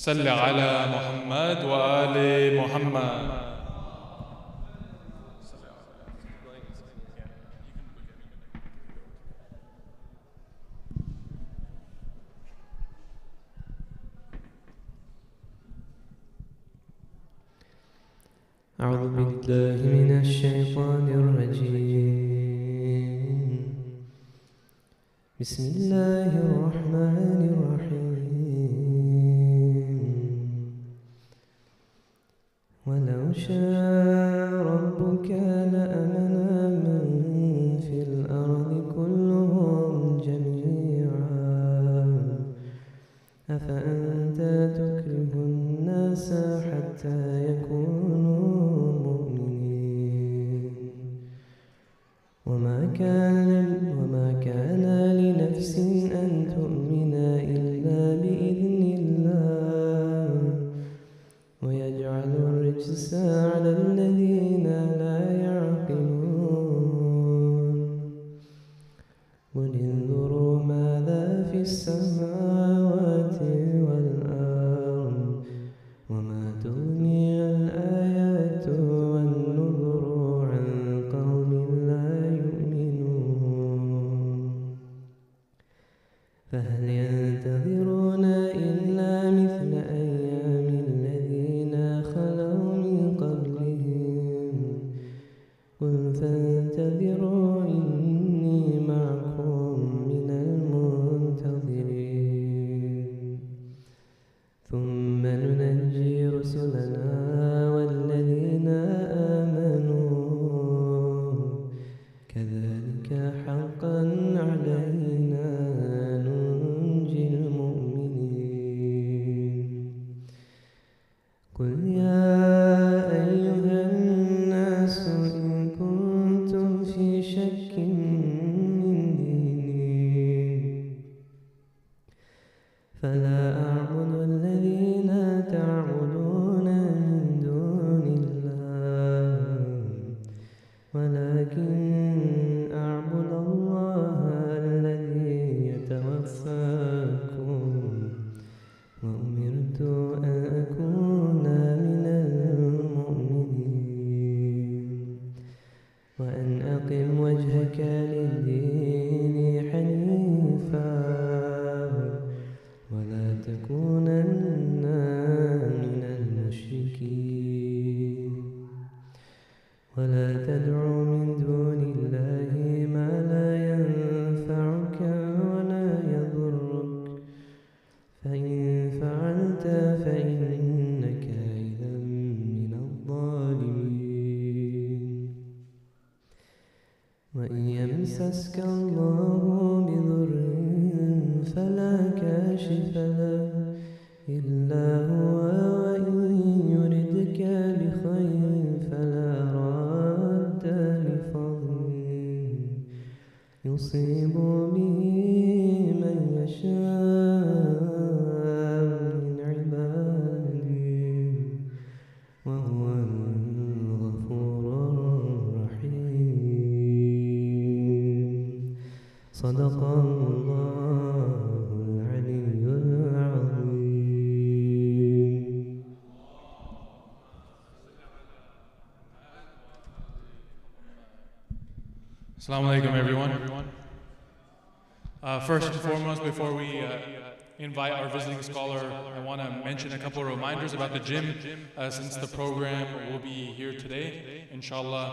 صل على محمد وآل محمد. أعوذ بالله من الشيطان الرجيم. بسم الله الرحمن الرحيم. ولو شاء ربك لآمن من في الأرض كلهم جميعا أفأنت تكره الناس حتى يكونوا مؤمنين؟ وما كان لنفس أن تؤمن إلا بإذن الله ويجعل الرجس على الذين لا يعقلون. قل انظروا ماذا في السماوات والأرض وما تغني الآيات والنذر عن قوم لا يؤمنون. فهل ينتظرون إلا مثل أيام الذين خلوا من قبلهم؟ قل فانتظروا إني معكم من المنتظرين. ثم ننجي رسلنا والذين آمنوا كذلك حقا علينا ننجي المؤمنين. قل يا أيها الناس إن كنتم في شك من ديني فلا أعبد الذين تعبدون من دون الله ولكن أعبد الله الذي يتوفاكم وأمرت أن أكون من المؤمنين وأن أقم وجهك للدين حنيفا ولا تكونن من المشركين ولا تدع من دون الله ما لا ينفعك ولا يضرك فإن فعلت فإنك إذا من الظالمين. وإن يمسسك الله بضر فلا كاشف له إلا هو وإن يردك بخير فلا راد لفضله يصيب به من يشاء من عباده وهو الغفور الرحيم. صدق الله العلي العظيم. Assalamu alaikum, everyone. First and foremost, before we invite our visiting scholar, I want to mention a couple of reminders about the gym since the program will be here today, inshallah.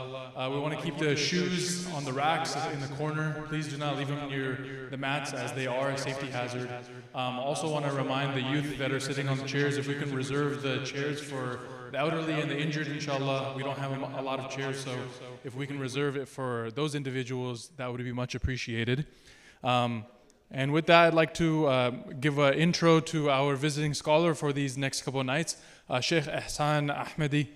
We want to keep the shoes on the racks in the corner. Please do not leave them near the mats as they are a safety hazard. Also want to remind the youth that are sitting on the chairs, if we can reserve the chairs for the elderly and the injured, inshallah. We don't have a lot of chairs, so if we can reserve it for those individuals, that would be much appreciated. And with that, I'd like to give an intro to our visiting scholar for these next couple of nights, Sheikh Ehsan Ahmadi.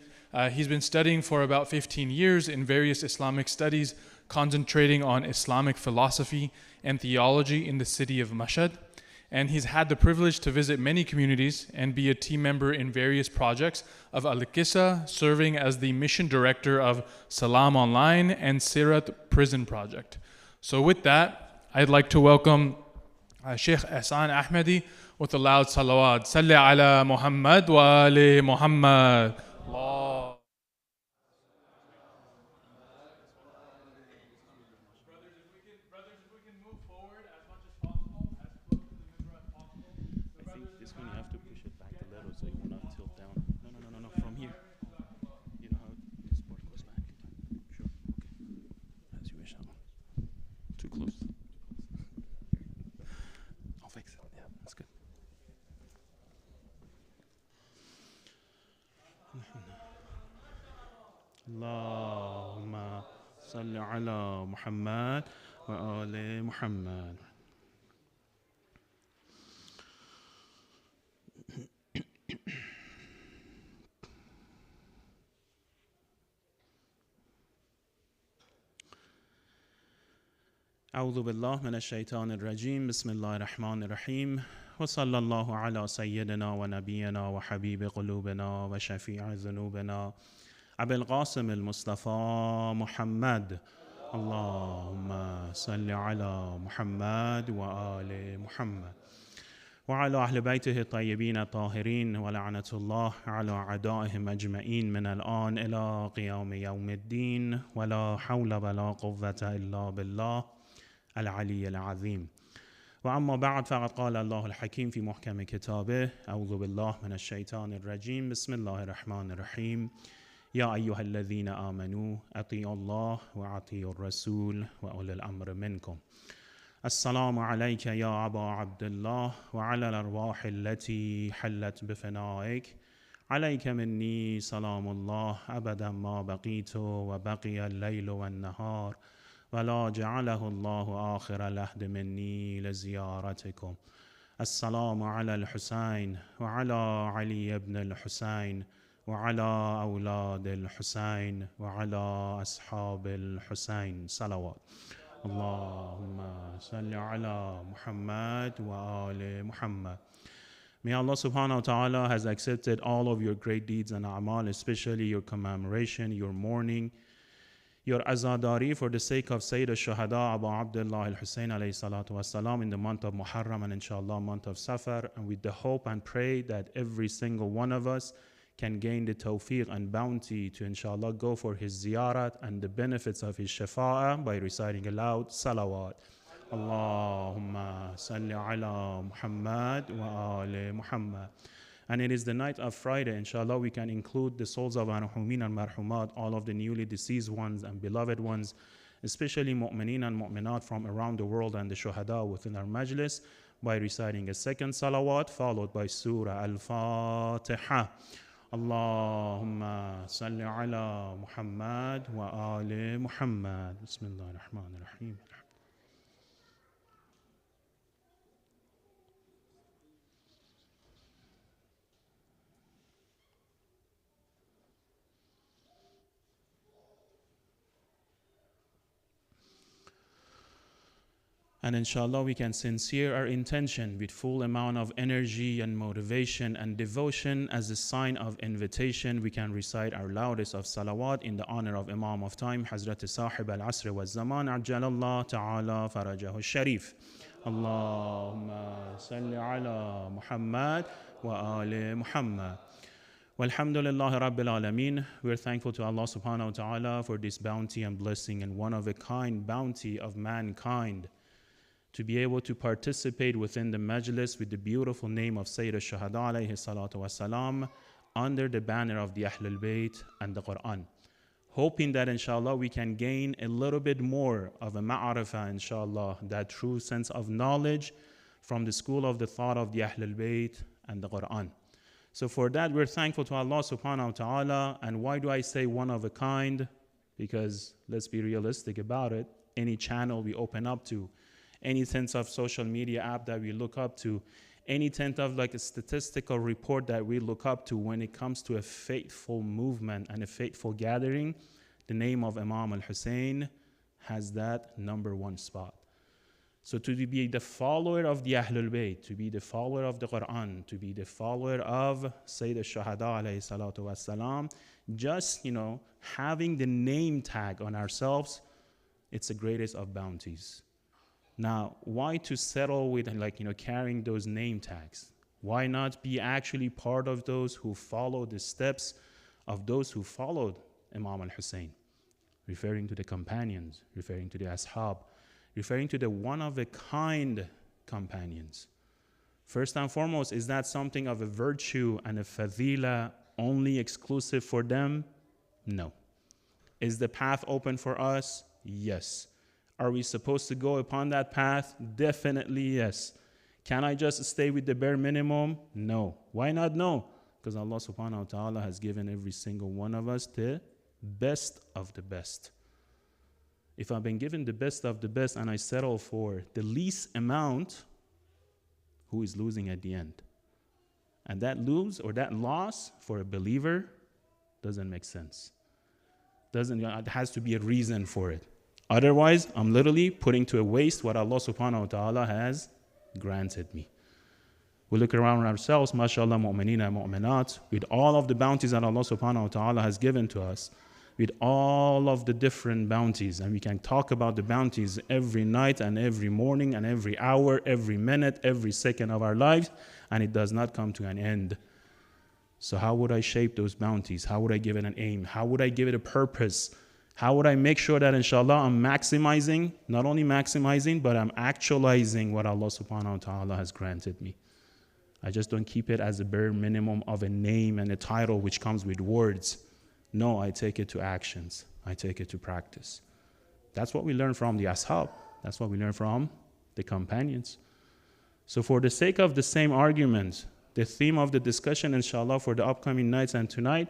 He's been studying for about 15 years in various Islamic studies, concentrating on Islamic philosophy and theology in the city of Mashhad. And he's had the privilege to visit many communities and be a team member in various projects of Al-Qissa, serving as the mission director of Salam Online and Sirat Prison Project. So with that, I'd like to welcome Sheikh Ehsan Ahmadi. with a loud salawat. Salli ala Muhammad wa ali Muhammad. Allah. I think this one you have to push it back a little so you will not tilt down. No, no, no, no, no. From here. You know how this part goes back. Sure. Okay. As you wish. Too close. I'll fix it. Yeah, that's good. Allahumma salli ala Muhammad wa ali Muhammad. أعوذ بالله من الشيطان الرجيم بسم الله الرحمن الرحيم وصلى الله على سيدنا ونبينا وحبيب قلوبنا وشفيع ذنوبنا أبي القاسم المصطفى محمد اللهم صل على محمد وآل محمد وعلى أهل بيته الطيبين الطاهرين ولعنة الله على أعدائهم أجمعين من الآن إلى قيام يوم الدين ولا حول ولا قوة إلا بالله العلي العظيم وأما بعد فقد قال الله الحكيم في محكم كتابه أعوذ بالله من الشيطان الرجيم بسم الله الرحمن الرحيم يا أيها الذين آمنوا أطيعوا الله وأطيعوا الرسول وأولي الأمر منكم السلام عليك يا أبا عبد الله وعلى الأرواح التي حلت بفنائك عليك مني سلام الله أبدا ما بقيت وبقي الليل والنهار ولا جعله الله آخر العهد مني لزيارتكم السلام على الحسين وعلى علي بن الحسين وعلى أولاد الحسين وعلى أصحاب الحسين صلوات اللهم صل على Muhammad wa ali Muhammad. May Allah subhanahu wa ta'ala has accepted all of your great deeds and a'mal, especially your commemoration, your mourning, your azadari for the sake of Sayyid al-Shuhada Abu Abdullah al-Hussein alayhi salatu wasalam in the month of Muharram and inshallah month of Safar, and with the hope and pray that every single one of us can gain the tawfiq and bounty to inshallah go for his ziyarat and the benefits of his shafa'ah by reciting aloud salawat. Allahumma salli ala Muhammad wa ali Muhammad. And it is the night of Friday, inshallah we can include the souls of marhumin and marhumat, all of the newly deceased ones and beloved ones, especially mu'mineen and mu'minat from around the world and the shuhada within our majlis by reciting a second salawat followed by Surah Al-Fatiha. Allahumma salli ala Muhammad wa ali Muhammad. Bismillah ar-Rahman ar-Rahim. And inshallah we can sincere our intention with full amount of energy and motivation and devotion as a sign of invitation. We can recite our loudest of salawat in the honor of Imam of Time, Hazrat Sahib al-Asr wa Zaman, Ajjalallah ta'ala farajahu sharif. Allahumma salli ala Muhammad wa ali Muhammad. Walhamdulillah Rabbil Alameen. We're thankful to Allah subhanahu wa ta'ala for this bounty and blessing and one of a kind bounty of mankind, to be able to participate within the majlis with the beautiful name of Sayyid al-Shuhada alayhi salatu wasalam under the banner of the Ahlul Bayt and the Quran. Hoping that inshallah we can gain a little bit more of a ma'arifah inshallah, that true sense of knowledge from the school of the thought of the Ahlul Bayt and the Quran. So for that we're thankful to Allah subhanahu wa ta'ala. And why do I say one of a kind? Because let's be realistic about it. Any channel we open up to, any sense of social media app that we look up to, any sense of like a statistical report that we look up to, when it comes to a faithful movement and a faithful gathering, the name of Imam al-Hussein has that number one spot. So to be the follower of the Ahlul Bayt, to be the follower of the Quran, to be the follower of Sayyid al-Shuhada alayhi salatu wassalam, just, having the name tag on ourselves, it's the greatest of bounties. Now, why to settle with carrying those name tags? Why not be actually part of those who follow the steps of those who followed Imam al-Hussein? Referring to the companions, referring to the ashab, referring to the one-of-a-kind companions. First and foremost, is that something of a virtue and a fadila only exclusive for them? No. Is the path open for us? Yes. Are we supposed to go upon that path? Definitely yes. Can I just stay with the bare minimum? No. Why not no? Because Allah subhanahu wa ta'ala has given every single one of us the best of the best. If I've been given the best of the best and I settle for the least amount, who is losing at the end? And that lose or that loss for a believer doesn't make sense. It has to be a reason for it. Otherwise, I'm literally putting to a waste what Allah subhanahu wa ta'ala has granted me. We look around ourselves, mashallah, mu'minina, mu'minat, with all of the bounties that Allah subhanahu wa ta'ala has given to us, with all of the different bounties. And we can talk about the bounties every night and every morning and every hour, every minute, every second of our lives, and it does not come to an end. So how would I shape those bounties? How would I give it an aim? How would I give it a purpose? How would I make sure that inshallah I'm maximizing, not only maximizing, but I'm actualizing what Allah subhanahu wa ta'ala has granted me? I just don't keep it as a bare minimum of a name and a title which comes with words. No, I take it to actions. I take it to practice. That's what we learn from the ashab. That's what we learn from the companions. So for the sake of the same argument, the theme of the discussion, inshallah, for the upcoming nights and tonight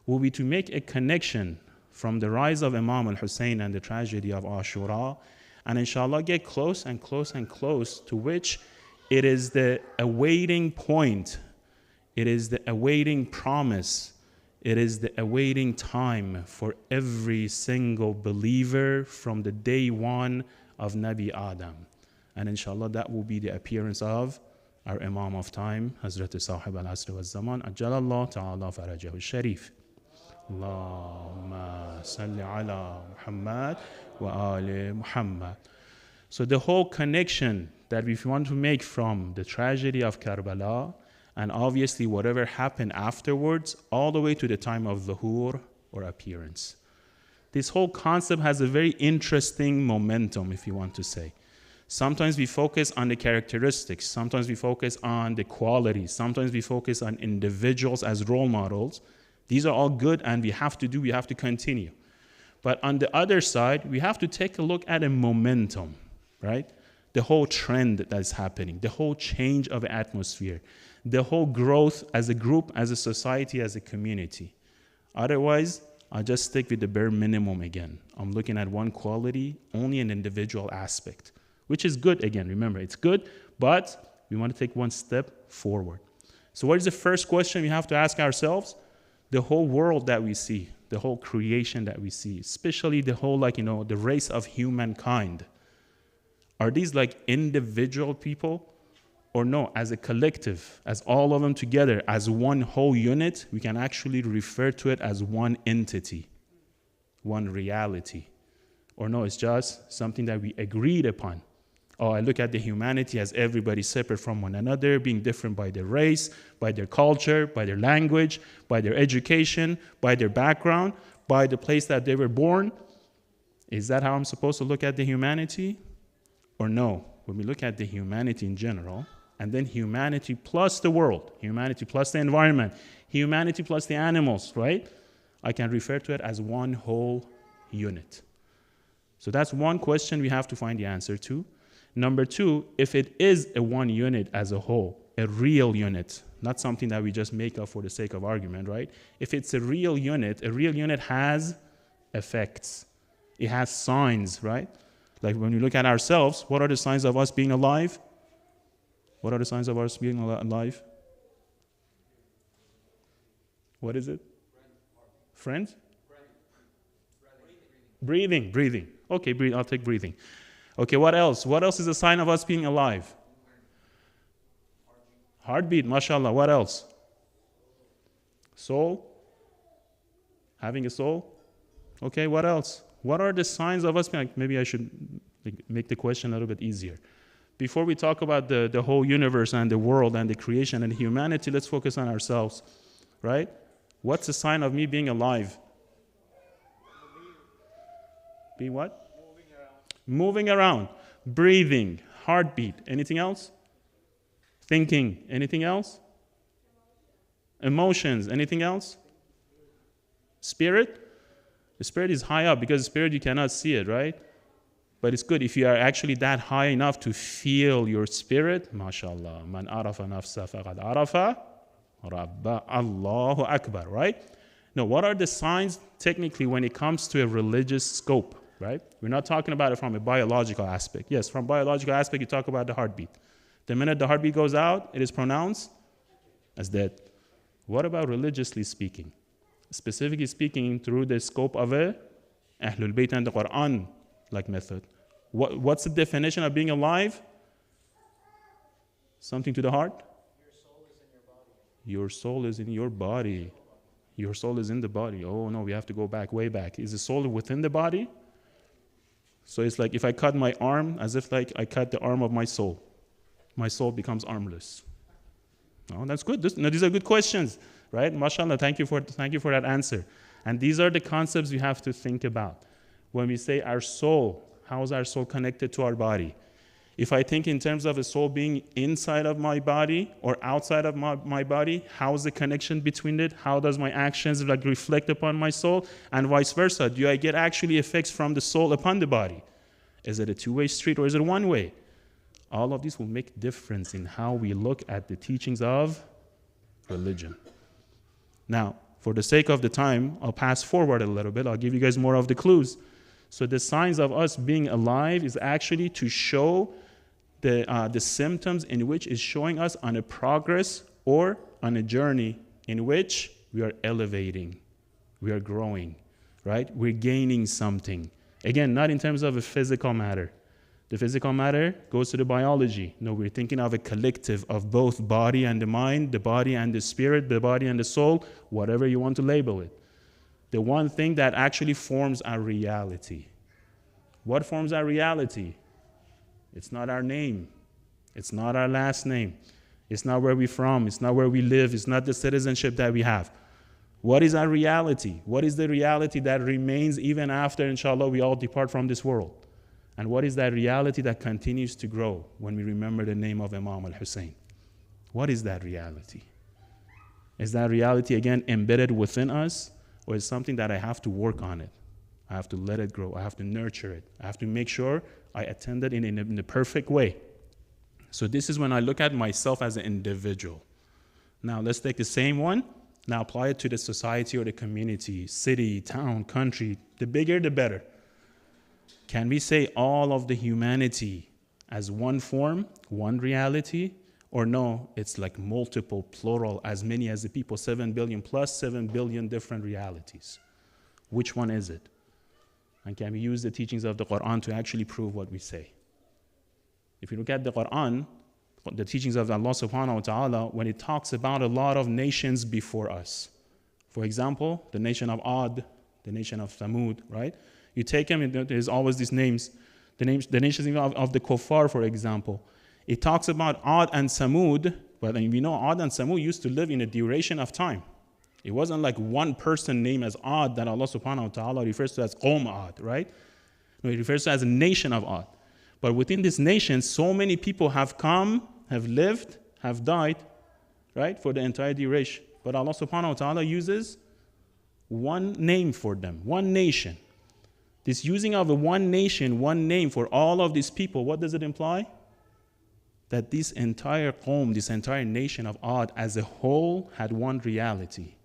will be to make a connection from the rise of Imam al-Hussein and the tragedy of Ashura, and inshallah get close and close and close to which it is the awaiting point, it is the awaiting promise, it is the awaiting time for every single believer from the day one of Nabi Adam. And inshallah that will be the appearance of our Imam of time, Hazrat Sahib al-Asr wal-Zaman, Ajjalallah ta'ala farajahu al-Sharif. Allahumma salli ala Muhammad wa ali Muhammad. So the whole connection that we want to make from the tragedy of Karbala and obviously whatever happened afterwards all the way to the time of Zuhur or appearance. This whole concept has a very interesting momentum, if you want to say. Sometimes we focus on the characteristics, sometimes we focus on the qualities, sometimes we focus on individuals as role models. These are all good and we have to continue. But on the other side, we have to take a look at a momentum, right? The whole trend that's happening, the whole change of atmosphere, the whole growth as a group, as a society, as a community. Otherwise, I'll just stick with the bare minimum again. I'm looking at one quality, only an individual aspect, which is good again. Remember, it's good, but we want to take one step forward. So what is the first question we have to ask ourselves? The whole world that we see, the whole creation that we see, especially the whole, the race of humankind. Are these like individual people? Or no, as a collective, as all of them together, as one whole unit, we can actually refer to it as one entity, one reality. Or no, it's just something that we agreed upon. Oh, I look at the humanity as everybody separate from one another, being different by their race, by their culture, by their language, by their education, by their background, by the place that they were born. Is that how I'm supposed to look at the humanity? Or no, when we look at the humanity in general, and then humanity plus the world, humanity plus the environment, humanity plus the animals, right? I can refer to it as one whole unit. So that's one question we have to find the answer to. Number two, if it is a one unit as a whole, a real unit, not something that we just make up for the sake of argument, right? If it's a real unit has effects. It has signs, right? Like when we look at ourselves, what are the signs of us being alive? What are the signs of us being alive? What is it? Friends? Breathing. Okay, I'll take breathing. Okay, what else? What else is a sign of us being alive? Heartbeat, mashallah. What else? Soul? Having a soul? Okay, what else? What are the signs of us being, maybe I should make the question a little bit easier. Before we talk about the whole universe and the world and the creation and humanity, let's focus on ourselves, right? What's the sign of me being alive? Being what? Moving around. Breathing. Heartbeat. Anything else? Thinking. Anything else? Emotions. Anything else? Spirit? The spirit is high up because spirit you cannot see it, right? But it's good if you are actually that high enough to feel your spirit. MashaAllah. Man arafa nafsa faqad arafa rabba Allahu Akbar, right? Now, what are the signs technically when it comes to a religious scope, right? We're not talking about it from a biological aspect. Yes, from biological aspect, you talk about the heartbeat. The minute the heartbeat goes out, it is pronounced as dead. What about religiously speaking? Specifically speaking, through the scope of a Ahlul Bayt and the Quran like method. What's the definition of being alive? Something to the heart? Your soul is in your body. Your soul is in the body. Oh no, we have to go back, way back. Is the soul within the body? So it's like if I cut my arm, as if like I cut the arm of my soul becomes armless. No, that's good. These are good questions, right? MashaAllah, thank you for that answer. And these are the concepts we have to think about. When we say our soul, how is our soul connected to our body? If I think in terms of a soul being inside of my body or outside of my body, how is the connection between it? How does my actions reflect upon my soul? And vice versa. Do I get actually effects from the soul upon the body? Is it a two-way street or is it one way? All of these will make a difference in how we look at the teachings of religion. Now, for the sake of the time, I'll pass forward a little bit. I'll give you guys more of the clues. So the signs of us being alive is actually to show the symptoms in which is showing us on a progress or on a journey in which we are elevating, we are growing, right? We're gaining something. Again, not in terms of a physical matter. The physical matter goes to the biology. No, we're thinking of a collective of both body and the mind, the body and the spirit, the body and the soul, whatever you want to label it. The one thing that actually forms our reality. What forms our reality? It's not our name. It's not our last name. It's not where we're from. It's not where we live. It's not the citizenship that we have. What is our reality? What is the reality that remains even after, inshallah, we all depart from this world? And what is that reality that continues to grow when we remember the name of Imam al-Hussein? What is that reality? Is that reality, again, embedded within us? Or is it something that I have to work on it? I have to let it grow. I have to nurture it. I have to make sure I attend it in the perfect way. So this is when I look at myself as an individual. Now let's take the same one. Now apply it to the society or the community, city, town, country. The bigger, the better. Can we say all of the humanity as one form, one reality? Or no, it's like multiple, plural, as many as the people, 7 billion plus 7 billion different realities. Which one is it? And can we use the teachings of the Quran to actually prove what we say? If you look at the Quran, the teachings of Allah subhanahu wa ta'ala, when it talks about a lot of nations before us. For example, the nation of Ad, the nation of Thamud, right? You take them, there's always these names. The nations of the Kuffar, for example. It talks about Ad and Samud, but we know Ad and Samud used to live in a duration of time. It wasn't like one person named as Ad that Allah subhanahu wa ta'ala refers to as Qawm Ad, right? No, it refers to as a nation of Ad. But within this nation, so many people have come, have lived, have died, right, for the entire duration. But Allah subhanahu wa ta'ala uses one name for them, one nation. This using of a one nation, one name for all of these people, what does it imply? That this entire qawm, this entire nation of Ad as a whole had one reality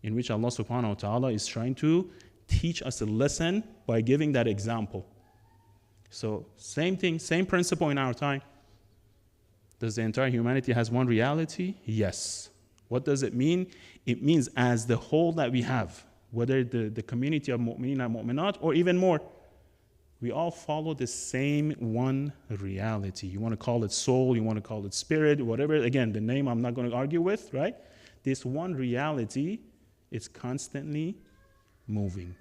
in which Allah subhanahu wa ta'ala is trying to teach us a lesson by giving that example. So same thing, same principle in our time. Does the entire humanity has one reality? Yes. What does it mean? It means as the whole that we have, whether the community of mu'mineen and mu'minat or even more, we all follow the same one reality. You want to call it soul, you want to call it spirit, whatever. Again, the name I'm not going to argue with, right? This one reality is constantly moving.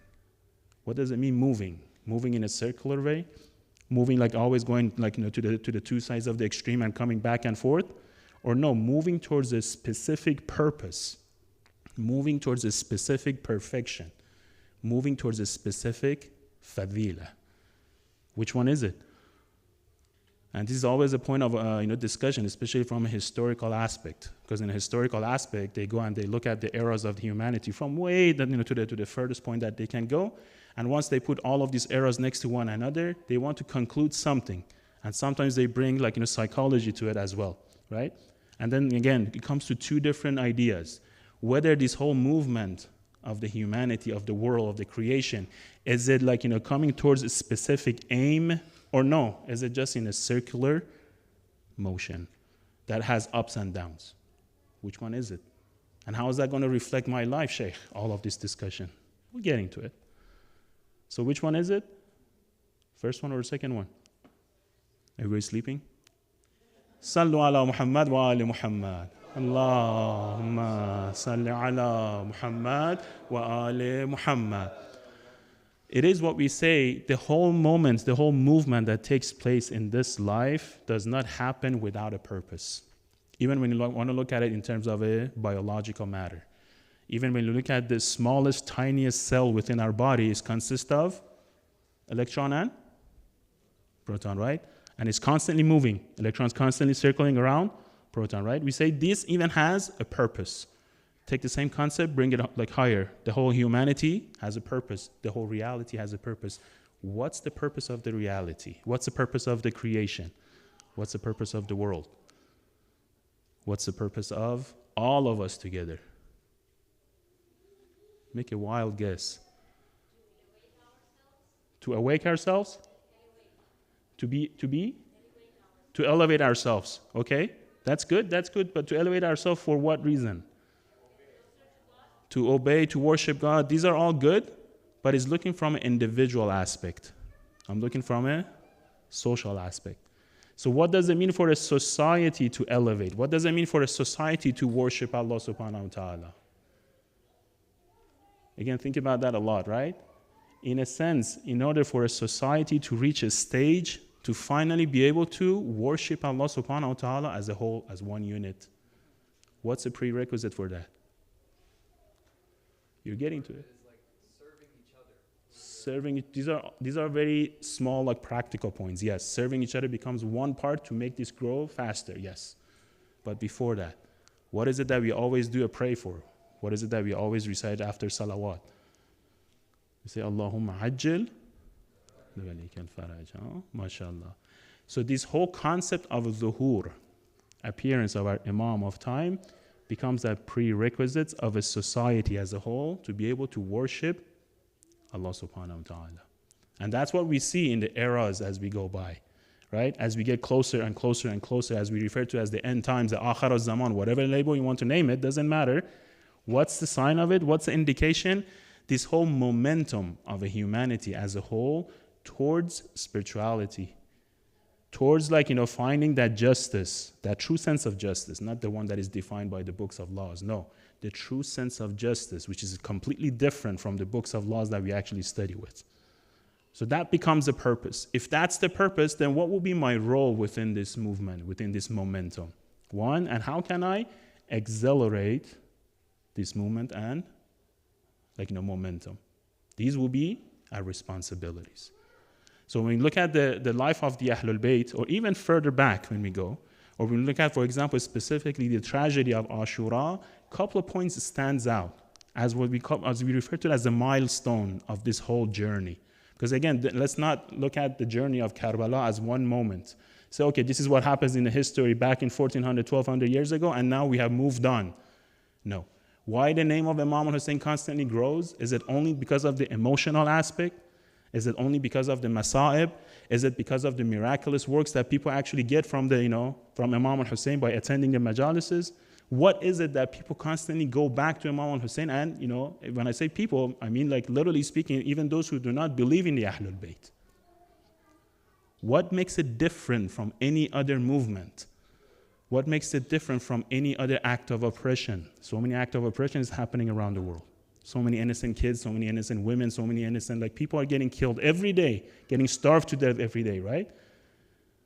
What does it mean moving? Moving in a circular way? moving like always going like to the two sides of the extreme and coming back and forth, or no, moving towards a specific purpose, moving towards a specific perfection, moving towards a specific fadila. Which one is it? And this is always a point of discussion, especially from a historical aspect. Because in a historical aspect, they go and they look at the eras of humanity from way to the furthest point that they can go. And once they put all of these eras next to one another, they want to conclude something. And sometimes they bring psychology to it as well, right? And then again, it comes to two different ideas. Whether this whole movement of the humanity, of the world, of the creation, is it coming towards a specific aim, or no? Is it just in a circular motion that has ups and downs? Which one is it? And how is that going to reflect my life, Sheikh? All of this discussion. We're getting to it. So which one is it? First one or second one? Everybody sleeping? Sallu ala Muhammad wa ali Muhammad. Allahumma salli ala Muhammad wa ali Muhammad. It is what we say, the whole moment, the whole movement that takes place in this life does not happen without a purpose. Even when you want to look at it in terms of a biological matter. Even when you look at the smallest, tiniest cell within our body, it consists of electron and proton, right? And it's constantly moving. Electrons constantly circling around proton, right? We say this even has a purpose. Take the same concept, bring it up higher. The whole humanity has a purpose. The whole reality has a purpose. What's the purpose of the reality? What's the purpose of the creation? What's the purpose of the world? What's the purpose of all of us together? Make a wild guess. To awake ourselves? To elevate ourselves. Okay? That's good, but to elevate ourselves for what reason? To obey, to worship God. These are all good, but it's looking from an individual aspect. I'm looking from a social aspect. So what does it mean for a society to elevate? What does it mean for a society to worship Allah subhanahu wa ta'ala? Again, think about that a lot, right? In a sense, in order for a society to reach a stage to finally be able to worship Allah subhanahu wa ta'ala as a whole, as one unit, what's a prerequisite for that? You're getting to it. Serving, these are very small, practical points. Yes, serving each other becomes one part to make this grow faster. Yes, but before that, what is it that we always do a pray for? What is it that we always recite after salawat? We say, Allahumma ajjil al-faraj. MashaAllah. So this whole concept of zuhur, appearance of our Imam of time, becomes a prerequisite of a society as a whole to be able to worship Allah subhanahu wa ta'ala. And that's what we see in the eras as we go by, right? As we get closer and closer and closer, as we refer to as the end times, the akhir al-zaman, whatever label you want to name it, doesn't matter. What's the sign of it? What's the indication? This whole momentum of a humanity as a whole towards spirituality, towards finding that justice, that true sense of justice, not the one that is defined by the books of laws. No, the true sense of justice, which is completely different from the books of laws that we actually study with. So that becomes the purpose. If that's the purpose, then what will be my role within this movement, within this momentum? One, and how can I accelerate this movement and momentum? These will be our responsibilities. So when we look at the life of the Ahlul Bayt, or even further back when we go, or when we look at, for example, specifically the tragedy of Ashura, a couple of points stands out as what we refer to as the milestone of this whole journey. Because again, let's not look at the journey of Karbala as one moment. So, okay, this is what happens in the history back in 1400, 1200 years ago, and now we have moved on. No. Why the name of Imam al-Hussein constantly grows? Is it only because of the emotional aspect? Is it only because of the masa'ib? Is it because of the miraculous works that people actually get from from Imam al-Hussein by attending the majalises? What is it that people constantly go back to Imam al-Hussein? And, when I say people, I mean literally speaking, even those who do not believe in the Ahlul Bayt. What makes it different from any other movement? What makes it different from any other act of oppression? So many acts of oppression is happening around the world. So many innocent kids, so many innocent women, so many innocent, like people are getting killed every day, getting starved to death every day, right?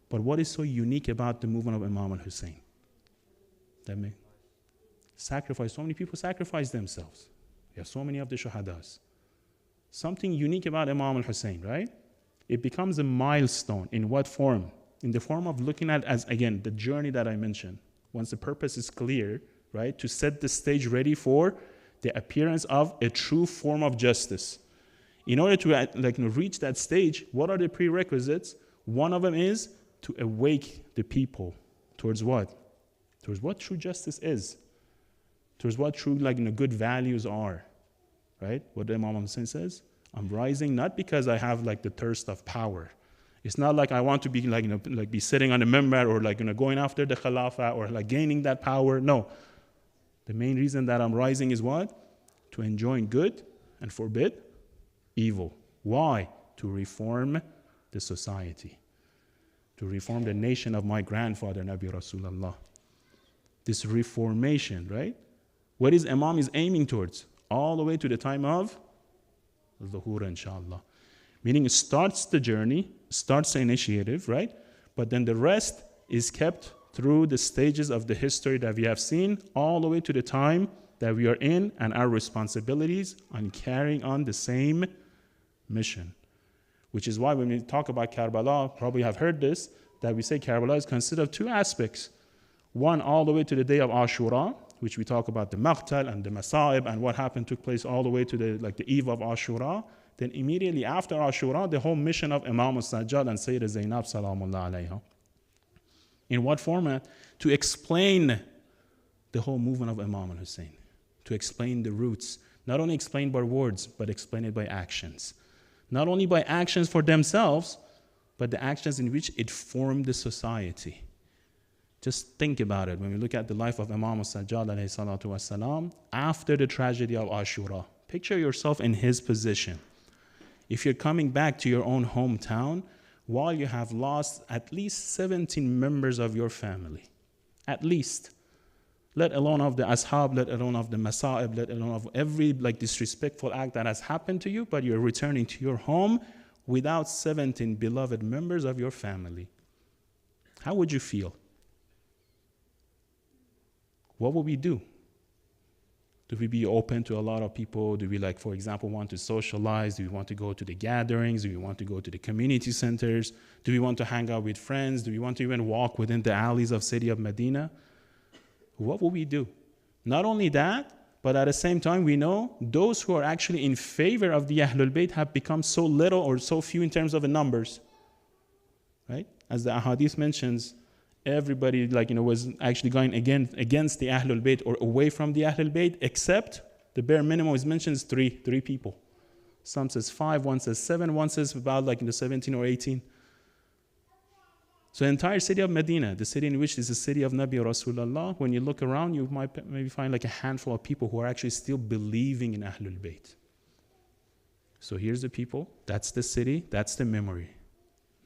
But what is so unique about the movement of Imam al-Hussein? That may sacrifice, so many people sacrifice themselves. We have so many of the shuhadas. Something unique about Imam al-Hussein, right? It becomes a milestone. In what form? In the form of looking at, as again, the journey that I mentioned. Once the purpose is clear, right? To set the stage ready for the appearance of a true form of justice. In order to reach that stage, what are the prerequisites? One of them is to awake the people towards what? Towards what true justice is. Towards what true good values are. Right? What the Imam Hussein says, I'm rising not because I have the thirst of power. It's not like I want to be be sitting on a member or going after the Khilafah or gaining that power. No. The main reason that I'm rising is what? To enjoin good and forbid evil. Why? To reform the society. To reform the nation of my grandfather, Nabi Rasulullah. This reformation, right? What is Imam is aiming towards? All the way to the time of Zuhur, inshallah. Meaning it starts the journey, starts the initiative, right? But then the rest is kept through the stages of the history that we have seen, all the way to the time that we are in and our responsibilities on carrying on the same mission. Which is why when we talk about Karbala, probably have heard this, that we say Karbala is consisted of two aspects. One, all the way to the day of Ashura, which we talk about the maqtal and the masa'ib and what happened took place all the way to the eve of Ashura. Then immediately after Ashura, the whole mission of Imam al-Sajjad and Sayyidah Zainab salamullah alayha. In what format? To explain the whole movement of Imam al-Hussein. To explain the roots. Not only explain by words, but explain it by actions. Not only by actions for themselves, but the actions in which it formed the society. Just think about it. When we look at the life of Imam al-Sajjad alayhi salatu wasalam, after the tragedy of Ashura, picture yourself in his position. If you're coming back to your own hometown, while you have lost at least 17 members of your family, at least, let alone of the ashab, let alone of the masa'ib, let alone of every disrespectful act that has happened to you, but you're returning to your home without 17 beloved members of your family. How would you feel? What would we do? Do we be open to a lot of people? Do we, for example, want to socialize? Do we want to go to the gatherings? Do we want to go to the community centers? Do we want to hang out with friends? Do we want to even walk within the alleys of city of Medina? What will we do? Not only that, but at the same time, we know those who are actually in favor of the Ahlul Bayt have become so little or so few in terms of the numbers. Right? As the Ahadith mentions, everybody was actually going against the Ahlul Bayt or away from the Ahlul Bayt, except the bare minimum is mentioned is three people. Some says 5, one says 7, one says about 17 or 18. So the entire city of Medina, the city in which is the city of Nabi Rasulullah, when you look around, you might maybe find a handful of people who are actually still believing in Ahlul Bayt. So here's the people, that's the city, that's the memory.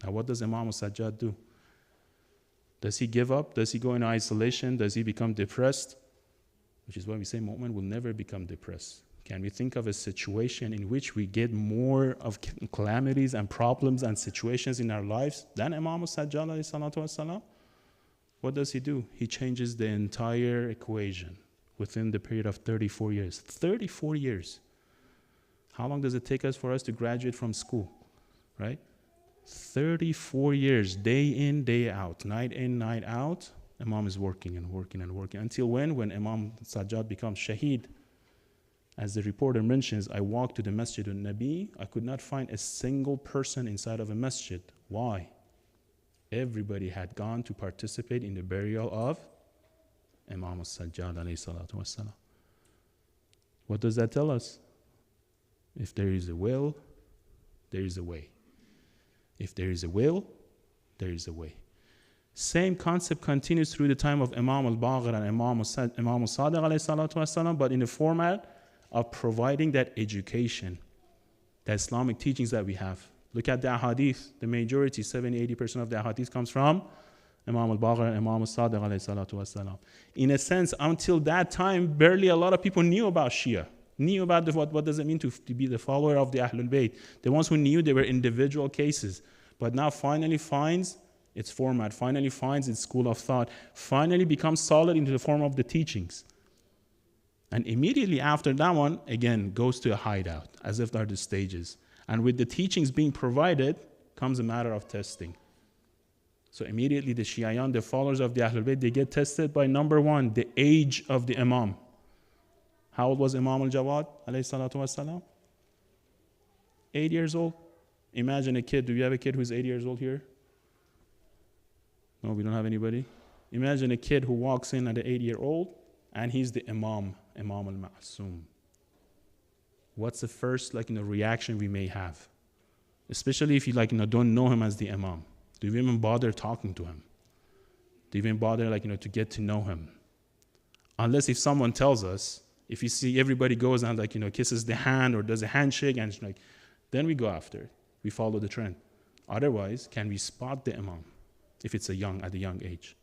Now what does Imam al-Sajjad do? Does he give up? Does he go into isolation? Does he become depressed? Which is why we say mu'min will never become depressed. Can we think of a situation in which we get more of calamities and problems and situations in our lives than Imam al-Sajjad alayhi salatu wasalam? What does he do? He changes the entire equation within the period of 34 years. 34 years. How long does it take us for us to graduate from school? Right? 34 years, day in, day out, night in, night out, Imam is working and working and working. Until when? When Imam Sajjad becomes Shaheed. As the reporter mentions, I walked to the Masjid al-Nabi. I could not find a single person inside of a masjid. Why? Everybody had gone to participate in the burial of Imam al-Sajjad alayhi salatu wassalam. What does that tell us? If there is a will, there is a way. If there is a will, there is a way. Same concept continues through the time of Imam al-Baqir and Imam al-Sadiq alayhi salatu wasalam, but in the format of providing that education, the Islamic teachings that we have. Look at the ahadith. The majority, 70-80% of the ahadith comes from Imam al-Baqir and Imam al-Sadiq alayhi salatu wasalam. In a sense, until that time, barely a lot of people knew about Shia. knew about what does it mean to be the follower of the Ahlul Bayt. The ones who knew, they were individual cases. But now finally finds its format, finally finds its school of thought, finally becomes solid into the form of the teachings. And immediately after that one, again, goes to a hideout, as if they're the stages. And with the teachings being provided, comes a matter of testing. So immediately the Shi'ayan, the followers of the Ahlul Bayt, they get tested by number one, the age of the Imam. How old was Imam al-Jawad, alayhi salatu wassalam? 8 years old. Imagine a kid. Do you have a kid who's 8 years old here? No, we don't have anybody. Imagine a kid who walks in at an 8-year-old and he's the Imam al-Ma'asum. What's the first reaction we may have? Especially if you don't know him as the Imam. Do you even bother talking to him? Do you even bother to get to know him? Unless if someone tells us, if you see everybody goes and kisses the hand or does a handshake and then we go after it. We follow the trend. Otherwise, can we spot the Imam if it's at a young age?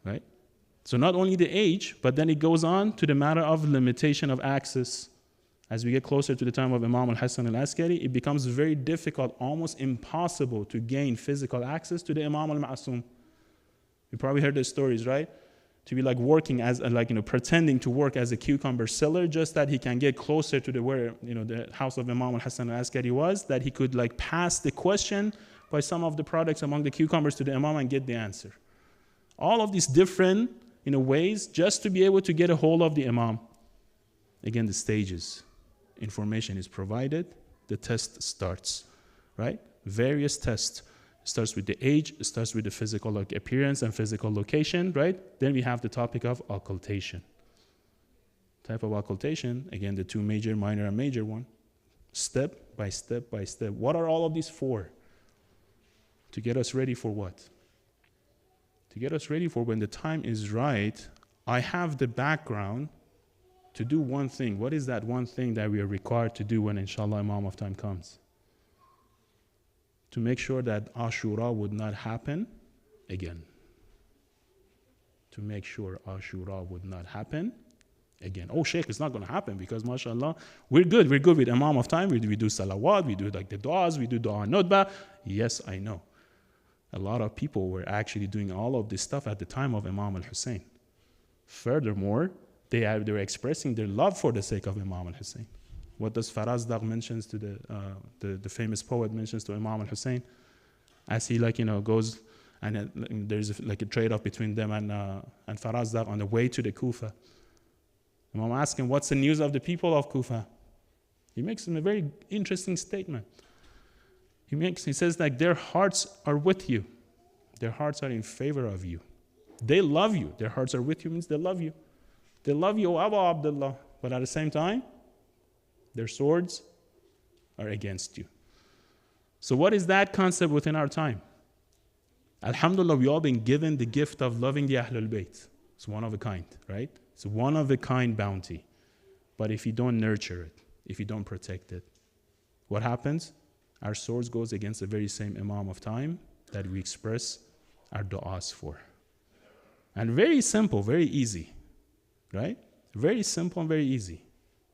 Right? So not only the age, but then it goes on to the matter of limitation of access. As we get closer to the time of Imam al-Hasan al-Askari, it becomes very difficult, almost impossible to gain physical access to the Imam al-Ma'asum. You probably heard the stories, right? To be working as pretending to work as a cucumber seller, just that he can get closer to where the house of Imam al-Hasan al-Askari was, that he could pass the question by some of the products among the cucumbers to the Imam and get the answer. All of these different ways just to be able to get a hold of the Imam. Again, the stages. Information is provided, the test starts, right? Various tests. Starts with the age, it starts with the physical appearance and physical location, right? Then we have the topic of occultation. Type of occultation, again, the two major, minor, and major one. Step by step by step. What are all of these for? To get us ready for what? To get us ready for when the time is right, I have the background to do one thing. What is that one thing that we are required to do when inshallah Imam of time comes? To make sure that Ashura would not happen again. To make sure Ashura would not happen again. Oh, Sheikh, it's not going to happen because, mashallah, we're good. We're good with Imam of time. We do salawat, we do the du'as, we do du'a nutbah. Yes, I know. A lot of people were actually doing all of this stuff at the time of Imam al-Hussein. Furthermore, they were expressing their love for the sake of Imam al-Hussein. What does Farazdaq mentions to the famous poet mentions to Imam al-Hussein? As he goes and there's a trade-off between them and Farazdaq on the way to the Kufa. Imam asks him, what's the news of the people of Kufa? He makes him a very interesting statement. He says their hearts are with you. Their hearts are in favor of you. They love you. Their hearts are with you means they love you. They love you, O Abu Abdullah. But at the same time, their swords are against you. So what is that concept within our time? Alhamdulillah, we all been given the gift of loving the Ahlul Bayt. It's one of a kind, right? It's one of a kind bounty. But if you don't nurture it, if you don't protect it, what happens? Our swords goes against the very same Imam of time that we express our du'as for. And very simple, very easy, right? Very simple and very easy.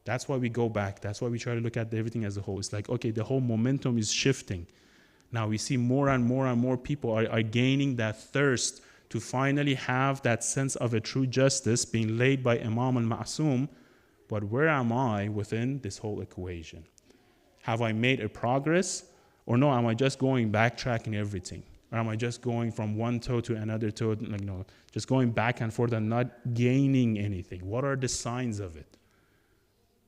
That's why we go back. That's why we try to look at everything as a whole. It's okay, the whole momentum is shifting. Now we see more and more and more people are gaining that thirst to finally have that sense of a true justice being laid by Imam al-Ma'asum. But where am I within this whole equation? Have I made a progress? Or no, am I just backtracking everything? Or am I just going from one toe to another toe, just going back and forth and not gaining anything? What are the signs of it?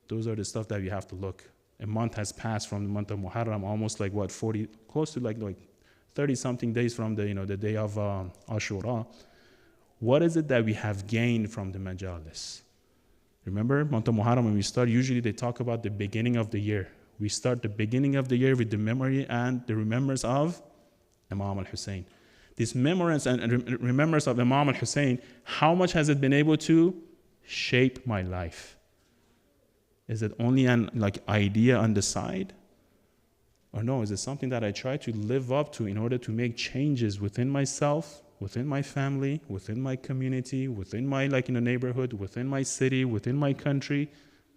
Those are the stuff that we have to look. A month has passed from the month of Muharram, almost 40, close to 30-something days from the day of Ashura. What is it that we have gained from the majalis? Remember, month of Muharram, when we start, usually they talk about the beginning of the year. We start the beginning of the year with the memory and the remembrance of Imam al-Hussein. This remembrance and remembrance of Imam al-Hussein, how much has it been able to shape my life? Is it only an idea on the side? Or no, is it something that I try to live up to in order to make changes within myself, within my family, within my community, within my neighborhood, within my city, within my country,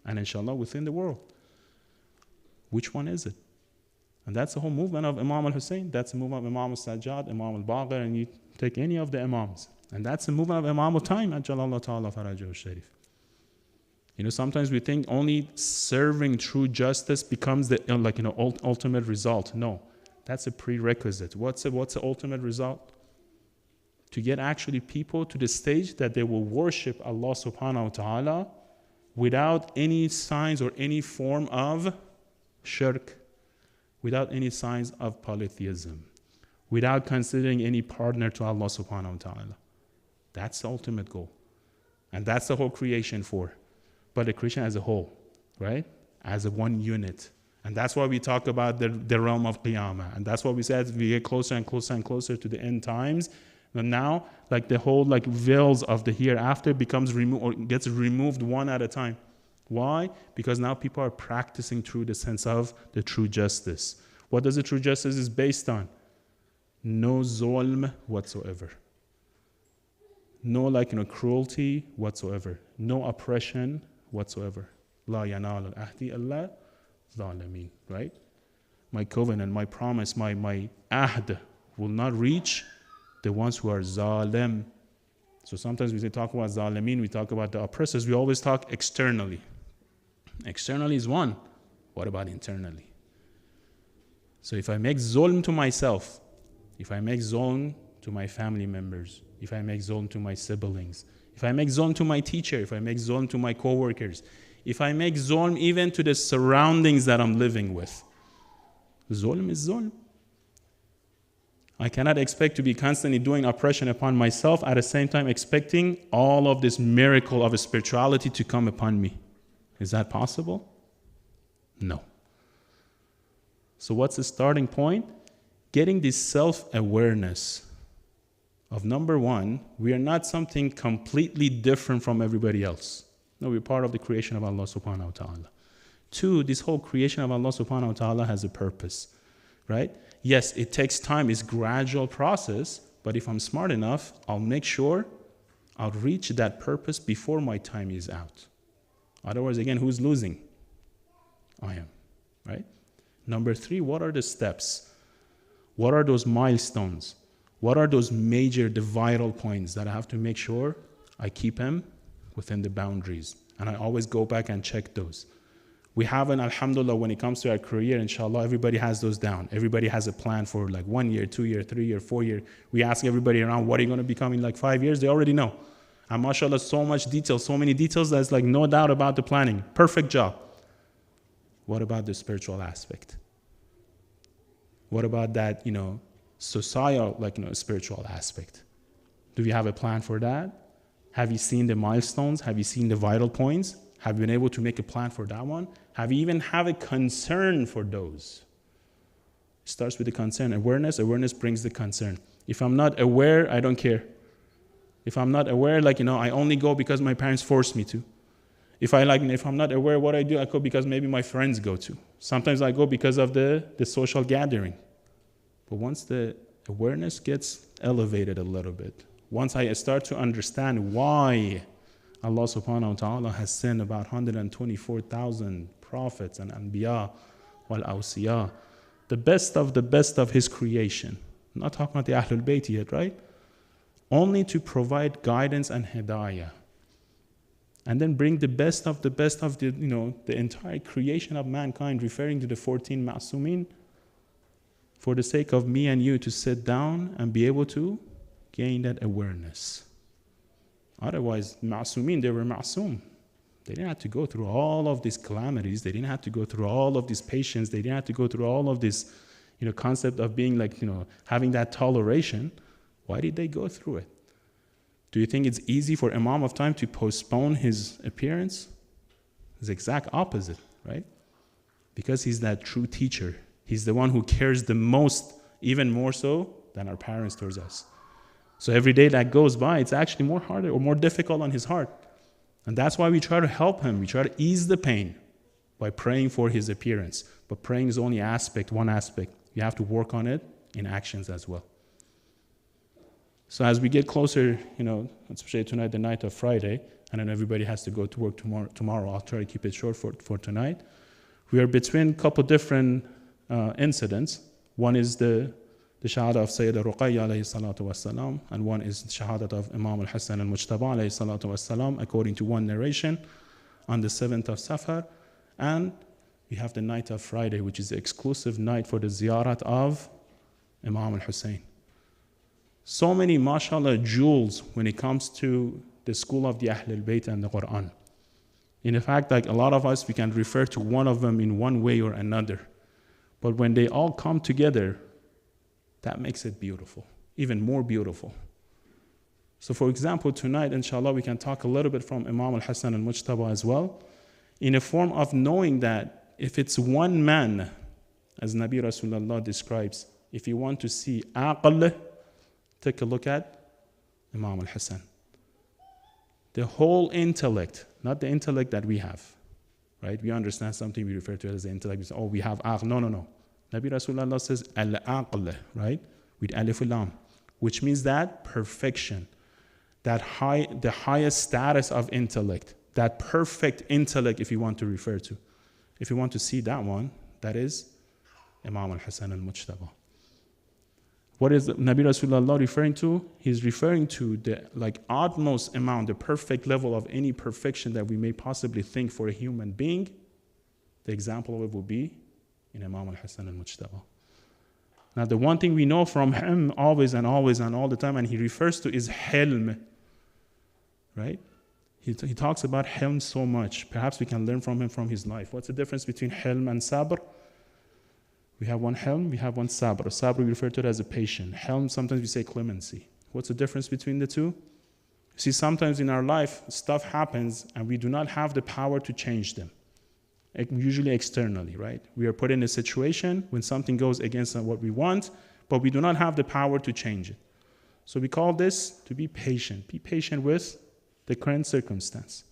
and inshallah within the world. Which one is it? And that's the whole movement of Imam al-Hussein. That's the movement of Imam al-Sajjad, Imam al-Baqir, and you take any of the Imams. And that's the movement of Imam al-Time, Ajjalallahu ta'ala farajahu sharif. You know, sometimes we think only serving true justice becomes the ultimate result. No, that's a prerequisite. What's the ultimate result? To get actually people to the stage that they will worship Allah subhanahu wa ta'ala without any signs or any form of shirk, without any signs of polytheism, without considering any partner to Allah subhanahu wa ta'ala. That's the ultimate goal. And that's the whole creation for. But the creation as a whole, right? As a one unit. And that's why we talk about the realm of Qiyamah. And that's why we said we get closer and closer and closer to the end times. And now, like the whole veils of the hereafter becomes removed or gets removed one at a time. Why? Because now people are practicing through the sense of the true justice. What does the true justice is based on? No zulm whatsoever. No cruelty whatsoever. No oppression whatsoever. La yanal al-ahdi Allah zalimeen. Right? My covenant, my promise, my ahd will not reach the ones who are zalim. So sometimes we talk about zalimeen, we talk about the oppressors, we always talk externally. Externally is one. What about internally? So if I make zulm to myself, if I make zulm to my family members, if I make zulm to my siblings, if I make zulm to my teacher, if I make zulm to my co-workers, if I make zulm even to the surroundings that I'm living with, zulm is zulm. I cannot expect to be constantly doing oppression upon myself at the same time expecting all of this miracle of spirituality to come upon me. Is that possible? No. So what's the starting point? Getting this self-awareness of number one, we are not something completely different from everybody else. No, we're part of the creation of Allah subhanahu wa ta'ala. Two, this whole creation of Allah subhanahu wa ta'ala has a purpose, right? Yes, it takes time, it's a gradual process, but if I'm smart enough, I'll make sure I'll reach that purpose before my time is out. Otherwise, again, who's losing? I am, right? Number three, what are the steps? What are those milestones? What are those major, the vital points that I have to make sure I keep them within the boundaries? And I always go back and check those. We haven't, alhamdulillah, when it comes to our career, inshallah, everybody has those down. Everybody has a plan for 1 year, 2 year, 3 year, 4 year. We ask everybody around, what are you going to become in 5 years? They already know. And mashallah, so much detail, so many details, there's no doubt about the planning. Perfect job. What about the spiritual aspect? What about that, societal, spiritual aspect? Do we have a plan for that? Have you seen the milestones? Have you seen the vital points? Have you been able to make a plan for that one? Have you even have a concern for those? It starts with the concern. Awareness brings the concern. If I'm not aware, I don't care. If I'm not aware, I only go because my parents forced me to. If I'm not aware what I do, I go because maybe my friends go to. Sometimes I go because of the social gathering. But once the awareness gets elevated a little bit, once I start to understand why Allah subhanahu wa ta'ala has sent about 124,000 prophets and anbiya wal awsiya, the best of his creation. I'm not talking about the Ahlul Bayt yet, right? Only to provide guidance and hidayah. And then bring the best of the entire creation of mankind, referring to the 14 ma'sumin, for the sake of me and you to sit down and be able to gain that awareness. Otherwise, ma'sumin, they were ma'sum. They didn't have to go through all of these calamities. They didn't have to go through all of this patience. They didn't have to go through all of this, concept of being having that toleration. Why did they go through it? Do you think it's easy for Imam of Time to postpone his appearance? It's the exact opposite, right? Because he's that true teacher. He's the one who cares the most, even more so than our parents towards us. So every day that goes by, it's actually more harder or more difficult on his heart. And that's why we try to help him. We try to ease the pain by praying for his appearance. But praying is only one aspect. You have to work on it in actions as well. So as we get closer, especially tonight, the night of Friday, and then everybody has to go to work tomorrow. I'll try to keep it short for tonight. We are between a couple different incidents. One is the shahada of Sayyida Ruqayya alayhi salatu wassalam, and one is the shahada of Imam al-Hassan al-Mujtaba alayhi salatu wassalam, according to one narration, on the 7th of Safar. And we have the night of Friday, which is the exclusive night for the ziyarat of Imam al-Hussein. So many, mashallah, jewels when it comes to the school of the Ahlul Bayt and the Quran. In fact, like a lot of us, we can refer to one of them in one way or another. But when they all come together, that makes it beautiful, even more beautiful. So for example, tonight, inshallah, we can talk a little bit from Imam al-Hassan al-Mujtaba as well, in a form of knowing that if it's one man, as Nabi Rasulullah describes, if you want to see aql, take a look at Imam al-Hassan. The whole intellect, not the intellect that we have, right? We understand something, we refer to it as the intellect. We say, oh, we have aql. No. Nabi Rasulullah says al-aql, right? With alif lam, which means that perfection, the highest status of intellect, that perfect intellect, if you want to refer to. If you want to see that one, that is Imam al-Hassan al-Mujtaba. What is Nabi Rasulullah referring to? He's referring to the utmost amount, the perfect level of any perfection that we may possibly think for a human being. The example of it will be in Imam al-Hassan al-Mujtaba. Now the one thing we know from him always and all the time, and he refers to, is hilm. Right? He talks about hilm so much. Perhaps we can learn from him from his life. What's the difference between hilm and sabr? We have one hilm, we have one sabr. Sabr we refer to it as a patient. Hilm, sometimes we say clemency. What's the difference between the two? See, sometimes in our life, stuff happens and we do not have the power to change them. Usually externally, right? We are put in a situation when something goes against what we want, but we do not have the power to change it. So we call this to be patient. Be patient with the current circumstance.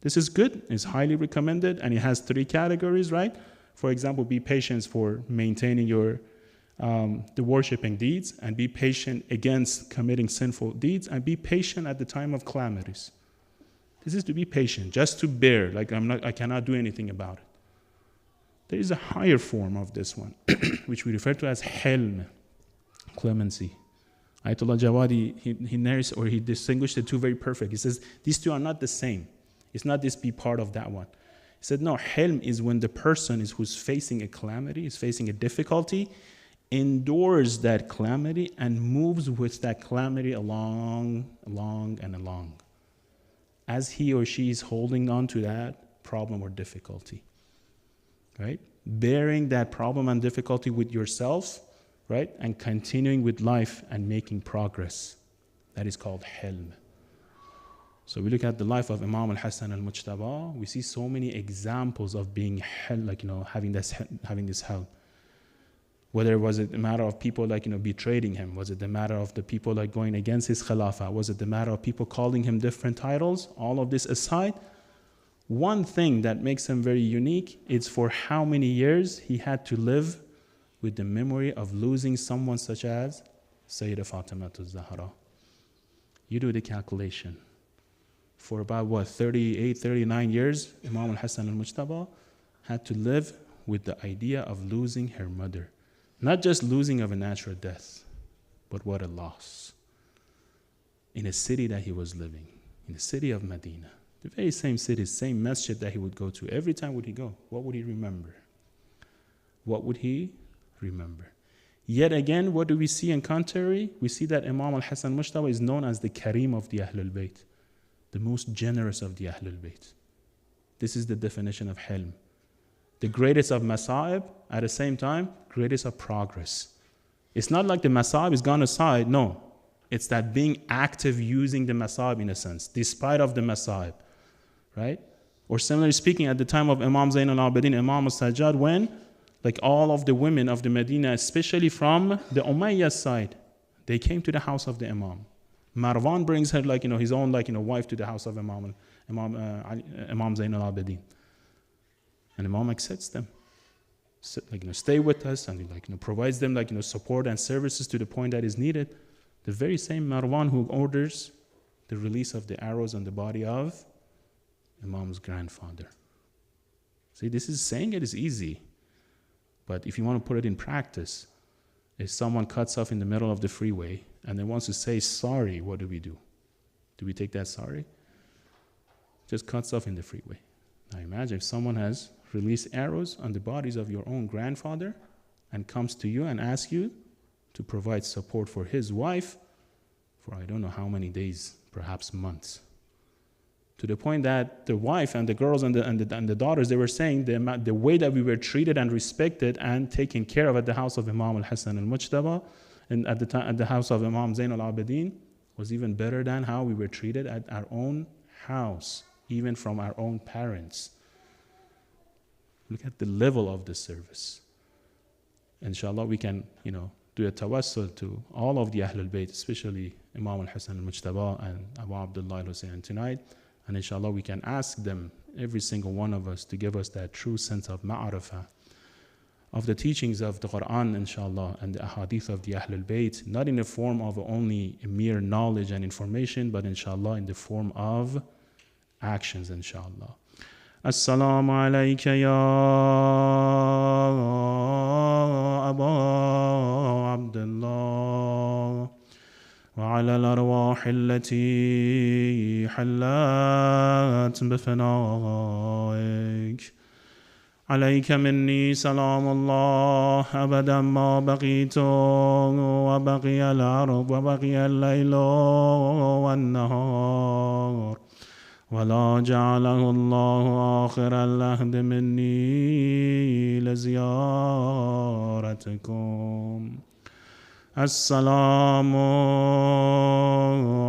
This is good, it's highly recommended, and it has 3 categories, right? For example, be patient for maintaining your the worshiping deeds, and be patient against committing sinful deeds, and be patient at the time of calamities. This is to be patient, just to bear, like I cannot do anything about it. There is a higher form of this one, which we refer to as hilm, clemency. Ayatollah Jawadi, he narrates, or he distinguished the two very perfect. He says, these two are not the same. It's not this be part of that one. He said, no, hilm is when the person who's facing a calamity, is facing a difficulty, endures that calamity and moves with that calamity along, as he or she is holding on to that problem or difficulty, right? Bearing that problem and difficulty with yourself, right? And continuing with life and making progress. That is called hilm. So we look at the life of Imam al-Hassan al-Mujtaba, we see so many examples of being having this help. Whether was it a matter of people betraying him, was it the matter of the people going against his khilafah, was it the matter of people calling him different titles? All of this aside, one thing that makes him very unique is for how many years he had to live with the memory of losing someone such as Sayyidah Fatima al-Zahra. You do the calculation. For about 38, 39 years, Imam al-Hassan al-Mujtaba had to live with the idea of losing her mother. Not just losing of a natural death, but what a loss. In a city that he was living, in the city of Medina, the very same city, same masjid that he would go to. Every time would he go, what would he remember? What would he remember? Yet again, what do we see in contrary? We see that Imam al-Hassan al-Mujtaba is known as the Kareem of the Ahlul Bayt, the most generous of the Ahlul Bayt. This is the definition of hilm. The greatest of masa'ib, at the same time, greatest of progress. It's not like the masa'ib is gone aside, no. It's that being active using the masa'ib in a sense, despite of the masa'ib, right? Or similarly speaking, at the time of Imam Zain al-Abidin, Imam al-Sajjad, when all of the women of the Medina, especially from the Umayyad side, they came to the house of the Imam. Marwan brings her his own wife to the house of Imam Zain al-Abidin. And Imam accepts them. So, stay with us, and provides them support and services to the point that is needed. The very same Marwan who orders The release of the arrows on the body of Imam's grandfather. See, this is saying it is easy. But if you want to put it in practice, if someone cuts off in the middle of the freeway and then wants to say sorry, what do we do? Do we take that sorry? Just cuts off in the freeway. Now imagine if someone has released arrows on the bodies of your own grandfather and comes to you and asks you to provide support for his wife for I don't know how many days, perhaps months. To the point that the wife and the girls and the daughters, they were saying the way that we were treated and respected and taken care of at the house of Imam al-Hasan al-Mujtaba and at the house of Imam Zain al-Abidin was even better than how we were treated at our own house, even from our own parents. Look at the level of the service. Inshallah, we can, do a tawassul to all of the Ahlul Bayt, especially Imam al-Hasan al-Mujtaba and Abu Abdullah al-Husayn tonight. And inshallah, we can ask them, every single one of us, to give us that true sense of ma'arifah, of the teachings of the Quran, inshallah, and the ahadith of the Ahlul Bayt, not in the form of only mere knowledge and information, but inshallah in the form of actions, inshallah. Assalamu alayka ya Abu Abdullah وعلى الأرواح التي حلت بفنائك عليك مني سلام الله أبدا ما بقيت وبقي الأرض وبقي الليل والنهار ولا جعله الله آخر العهد مني لزيارتكم السلام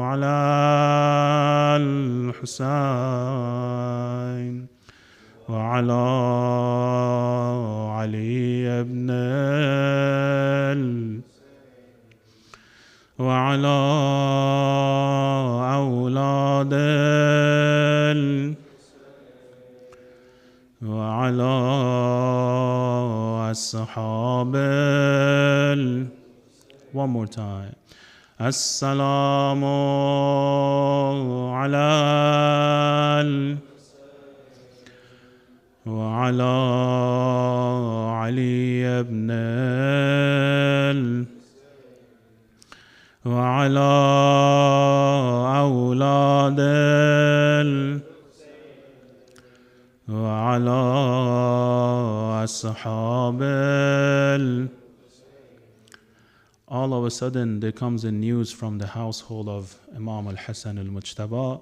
على الحسين وعلى علي بن وعلى أولاد وعلى الصحابة. One more time. السلام على وعلى علي بن وعلى أولاد وعلى الصحابة. All of a sudden there comes a news from the household of Imam al-Hasan al-Mujtaba.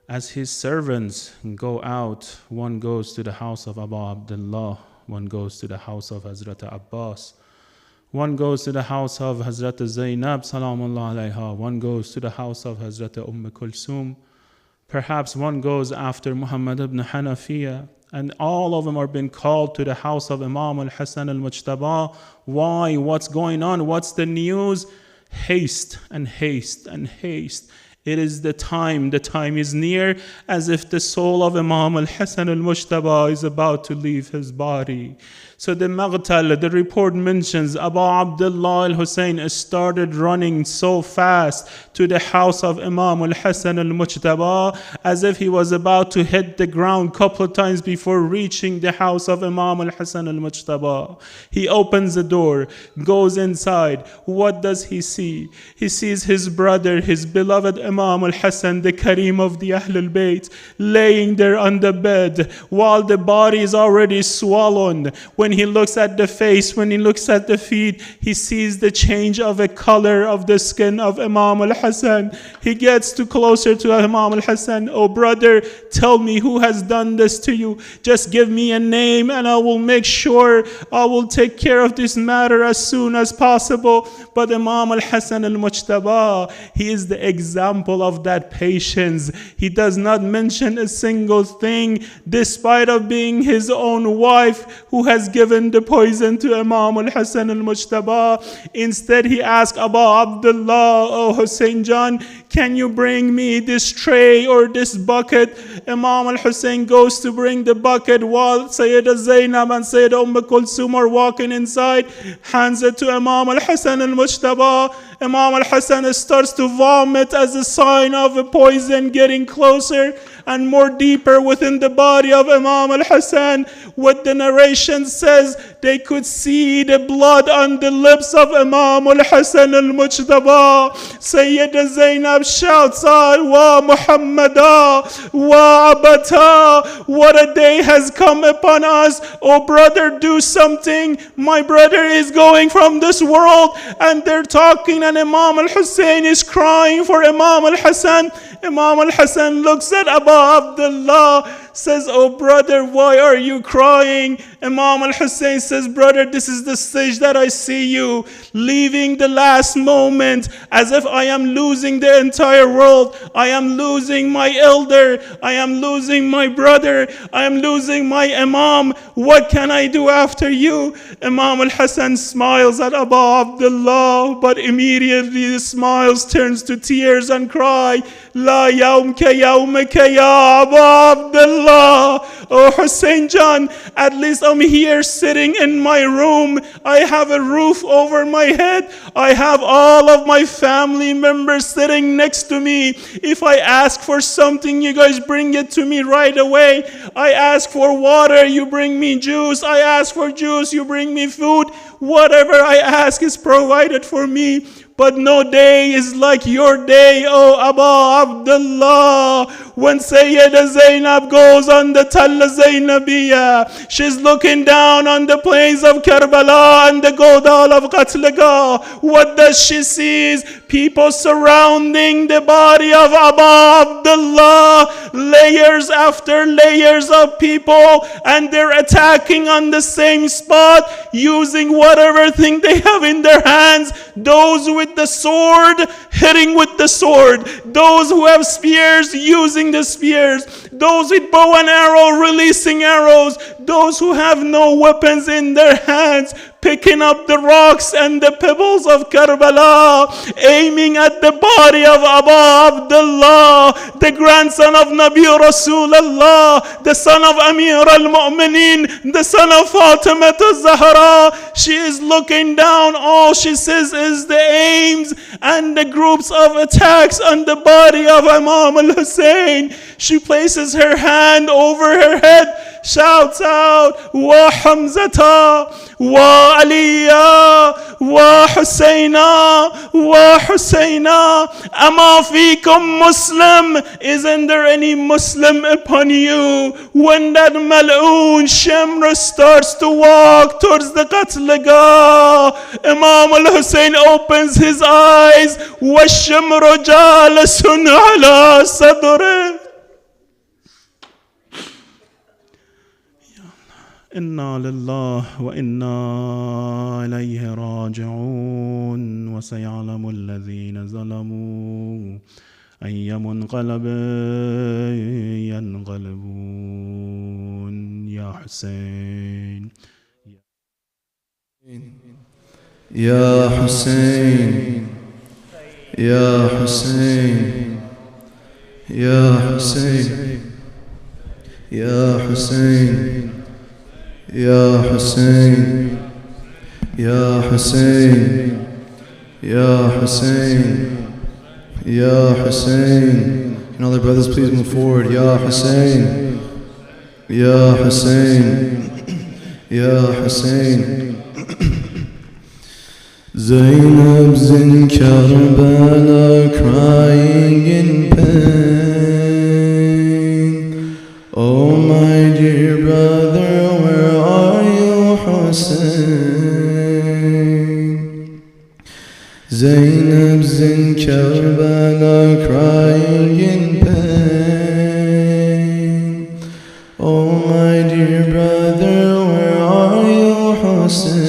As his servants go out, one goes to the house of Abu Abdullah, one goes to the house of Hazrat Abbas, one goes to the house of Hazrat Zainab salamullah alayha, one goes to the house of Hazrat Kulsum, perhaps one goes after Muhammad ibn Hanafiya, and all of them are being called to the house of Imam al-Hasan al-Mujtaba. Why? What's going on? What's the news? Haste and haste and haste. It is the time is near, as if the soul of Imam al-Hasan al-Mujtaba is about to leave his body. So the Maghtal, the report mentions Abu Abdullah al-Husayn started running so fast to the house of Imam al-Hasan al-Mujtaba as if he was about to hit the ground a couple of times before reaching the house of Imam al-Hasan al-Mujtaba. He opens the door, goes inside. What does he see? He sees his brother, his beloved Imam al-Hasan, the Kareem of the Ahlul Bayt, laying there on the bed while the body is already swollen. When he looks at the face, when he looks at the feet, he sees the change of a color of the skin of Imam al-Hasan. He gets closer to Imam al-Hasan. Oh brother, tell me who has done this to you. Just give me a name and I will make sure I will take care of this matter as soon as possible. But Imam al-Hasan al-Mujtaba, he is the example of that patience. He does not mention a single thing, despite of being his own wife who has given the poison to Imam al-Hasan al-Mujtaba. Instead, he asked Abu Abdullah, oh Hussein John, can you bring me this tray or this bucket? Imam al-Hussein goes to bring the bucket while Sayyidah Zainab and Sayyidah Kulsum are walking inside, hands it to Imam al-Hasan al-Mujtaba. Imam al-Hassan starts to vomit as a sign of a poison getting closer and more deeper within the body of Imam al-Hassan. What the narration says, they could see the blood on the lips of Imam al-Hassan al-Mujtaba. Sayyida Zainab shouts out, Wa Muhammada, Wa Abata, what a day has come upon us. Oh brother, do something. My brother is going from this world. And they're talking, and Imam al-Hussein is crying for Imam al-Hassan. Imam al-Hassan looks at Abu Abdullah, says, oh brother, why are you crying? Imam al-Hussein says, brother, this is the stage that I see you leaving the last moment as if I am losing the entire world. I am losing my elder. I am losing my brother. I am losing my Imam. What can I do after you? Imam al-Hassan smiles at Abu Abdullah, but immediately the smiles turns to tears and cry, La yawm ka yawmika ya Abu Abdullah. Oh Hussein Jan, at least I'm here sitting in my room. I have a roof over my head. I have all of my family members sitting next to me. If I ask for something, you guys bring it to me right away. I ask for water, you bring me juice. I ask for juice, you bring me food. Whatever I ask is provided for me. But no day is like your day, oh Abu Abdullah. When Sayyida Zainab goes on the Talla Zainabiyya, she's looking down on the plains of Karbala and the Godal of Qatlaga. What does she see? People surrounding the body of Abu Abdullah, layers after layers of people, and they're attacking on the same spot using whatever thing they have in their hands. Those with the sword hitting with the sword, those who have spears using the spears, those with bow and arrow releasing arrows, those who have no weapons in their hands picking up the rocks and the pebbles of Karbala, aiming at the body of Abu Abdullah, the grandson of Nabi Rasulullah, the son of Amir al-Mu'mineen, the son of Fatima al-Zahra. She is looking down. All she says is the aims and the groups of attacks on the body of Imam al-Hussein. She places her hand over her head, shouts out, Wa Hamzata, Wa Aliya, Wa Husayna, Wa Husayna, Ama fikum Muslim, isn't there any Muslim upon you? When that Mal'oon Shimr starts to walk towards the Qatlaga, Imam al-Hussein opens his eyes, Wa Shimr jalasun ala sadrih. إنا لله وإنا إليه راجعون وسيعلم الذين ظلموا أي منقلب ينقلبون يا حسين يا حسين يا حسين يا حسين يا حسين يا حسين يا حسين يا حسين يا حسين. Can all the brothers please move forward? Ya Hussein, Ya Hussein, Ya Hussein. Zainab's in Karbala crying in pain. Oh my dear brother, where are you, Hussein? Zainab's in Karbala crying in pain. Oh my dear brother, where are you, Hussein?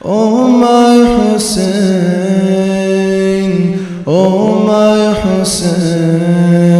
Oh my Hussein, oh my Hussein,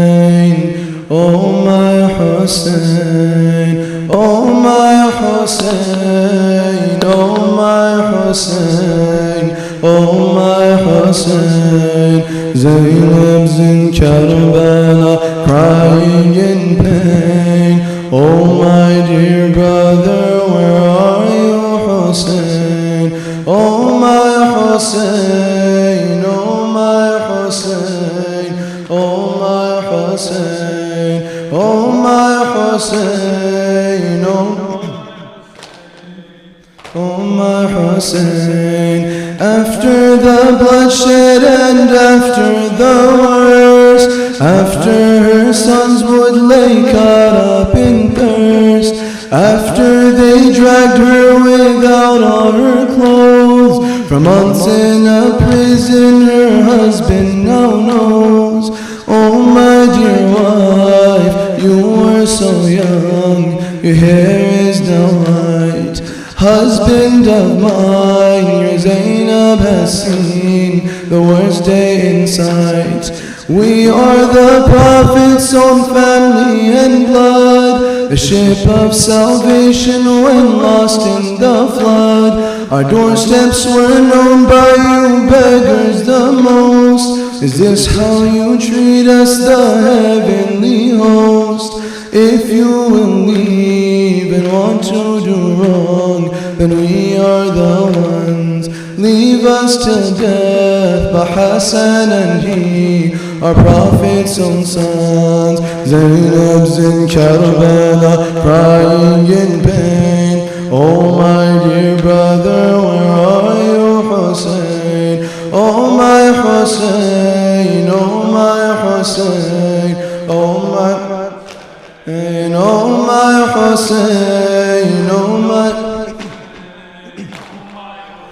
oh my Hussein, oh my Hussein, oh my Hussein, oh my Hussein. Zainab's in Karbala crying in pain. Oh my dear brother, where are you, Hussein? Oh my Hussein, oh my Hussein, oh my Hussein, oh my Hussein, oh my Hussein. After the bloodshed and after the worst, after her sons would lay caught up in thirst, after they dragged her without all her clothes, for months in a prison her husband now knows. Oh my dear wife, you were so young, your hair is now white. Husband of mine, your Zainab has seen the worst day in sight. We are the Prophet's own family and blood, the ship of salvation when lost in the flood. Our doorsteps were known by you beggars the most. Is this how you treat us, the heavenly host? If you will leave and want to do wrong, then we are the ones. Leave us till death, but Hassan and he are Prophet's own sons. Zainab's in Karbala, crying in pain. Oh my dear brother, where are you, Hussein? Oh my Hussein, oh my Hussein, oh my Hussein, oh my Hussein, oh my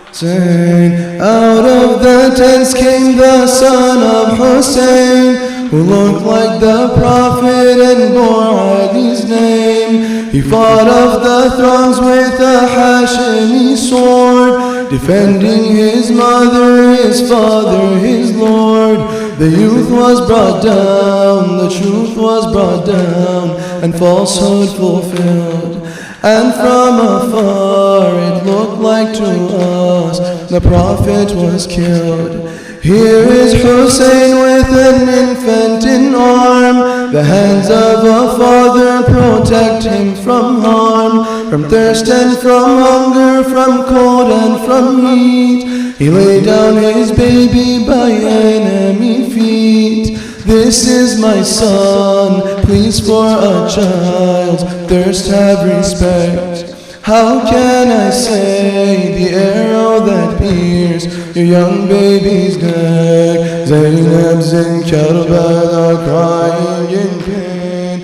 Hussein. Out of the tents came the son of Hussein, who looked like the Prophet and bore Ali's name. He fought off the throngs with a Hashemi sword, defending his mother, his father, his Lord. The youth was brought down, the truth was brought down, and falsehood fulfilled. And from afar it looked like to us the Prophet was killed. Here is Hussein with an infant in arm. The hands of a father protect him from harm, from thirst and from hunger, from cold and from heat. He laid down his baby by enemy feet. This is my son, please for a child's thirst have respect. How can I say the arrow that pierced your young baby's neck? Zainab's in Karbala crying in pain.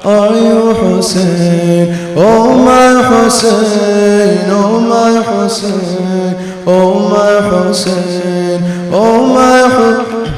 Are you Hussein? Oh my Hussein, oh my Hussein, oh my Hussein, oh my Hussein,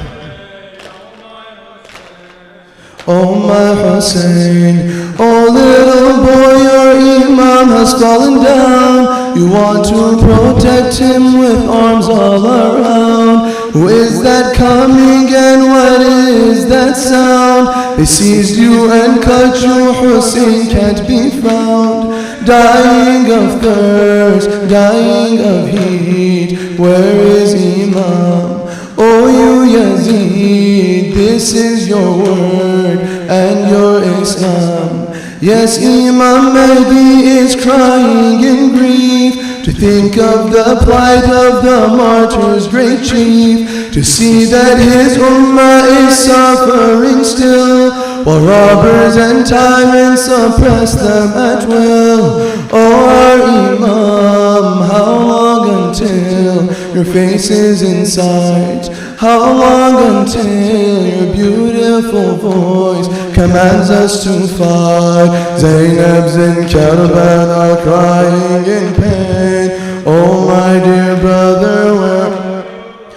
oh my Hussein. Oh little boy, your Imam has fallen down. You want to protect him with arms all around. Who is that coming and what is that sound? They seized you and cut you, Hussein can't be found. Dying of thirst, dying of heat, where is Imam? Oh you Yazid, this is your word and your Islam. Yes, Imam Mahdi is crying in grief to think of the plight of the martyr's great chief, to see that his ummah is suffering still, while robbers and tyrants oppress them at will. Oh our Imam, how long until your face is in sight? How long until your beautiful voice commands us to fight? Zainab's in Karbala crying in pain. Oh my dear brother, where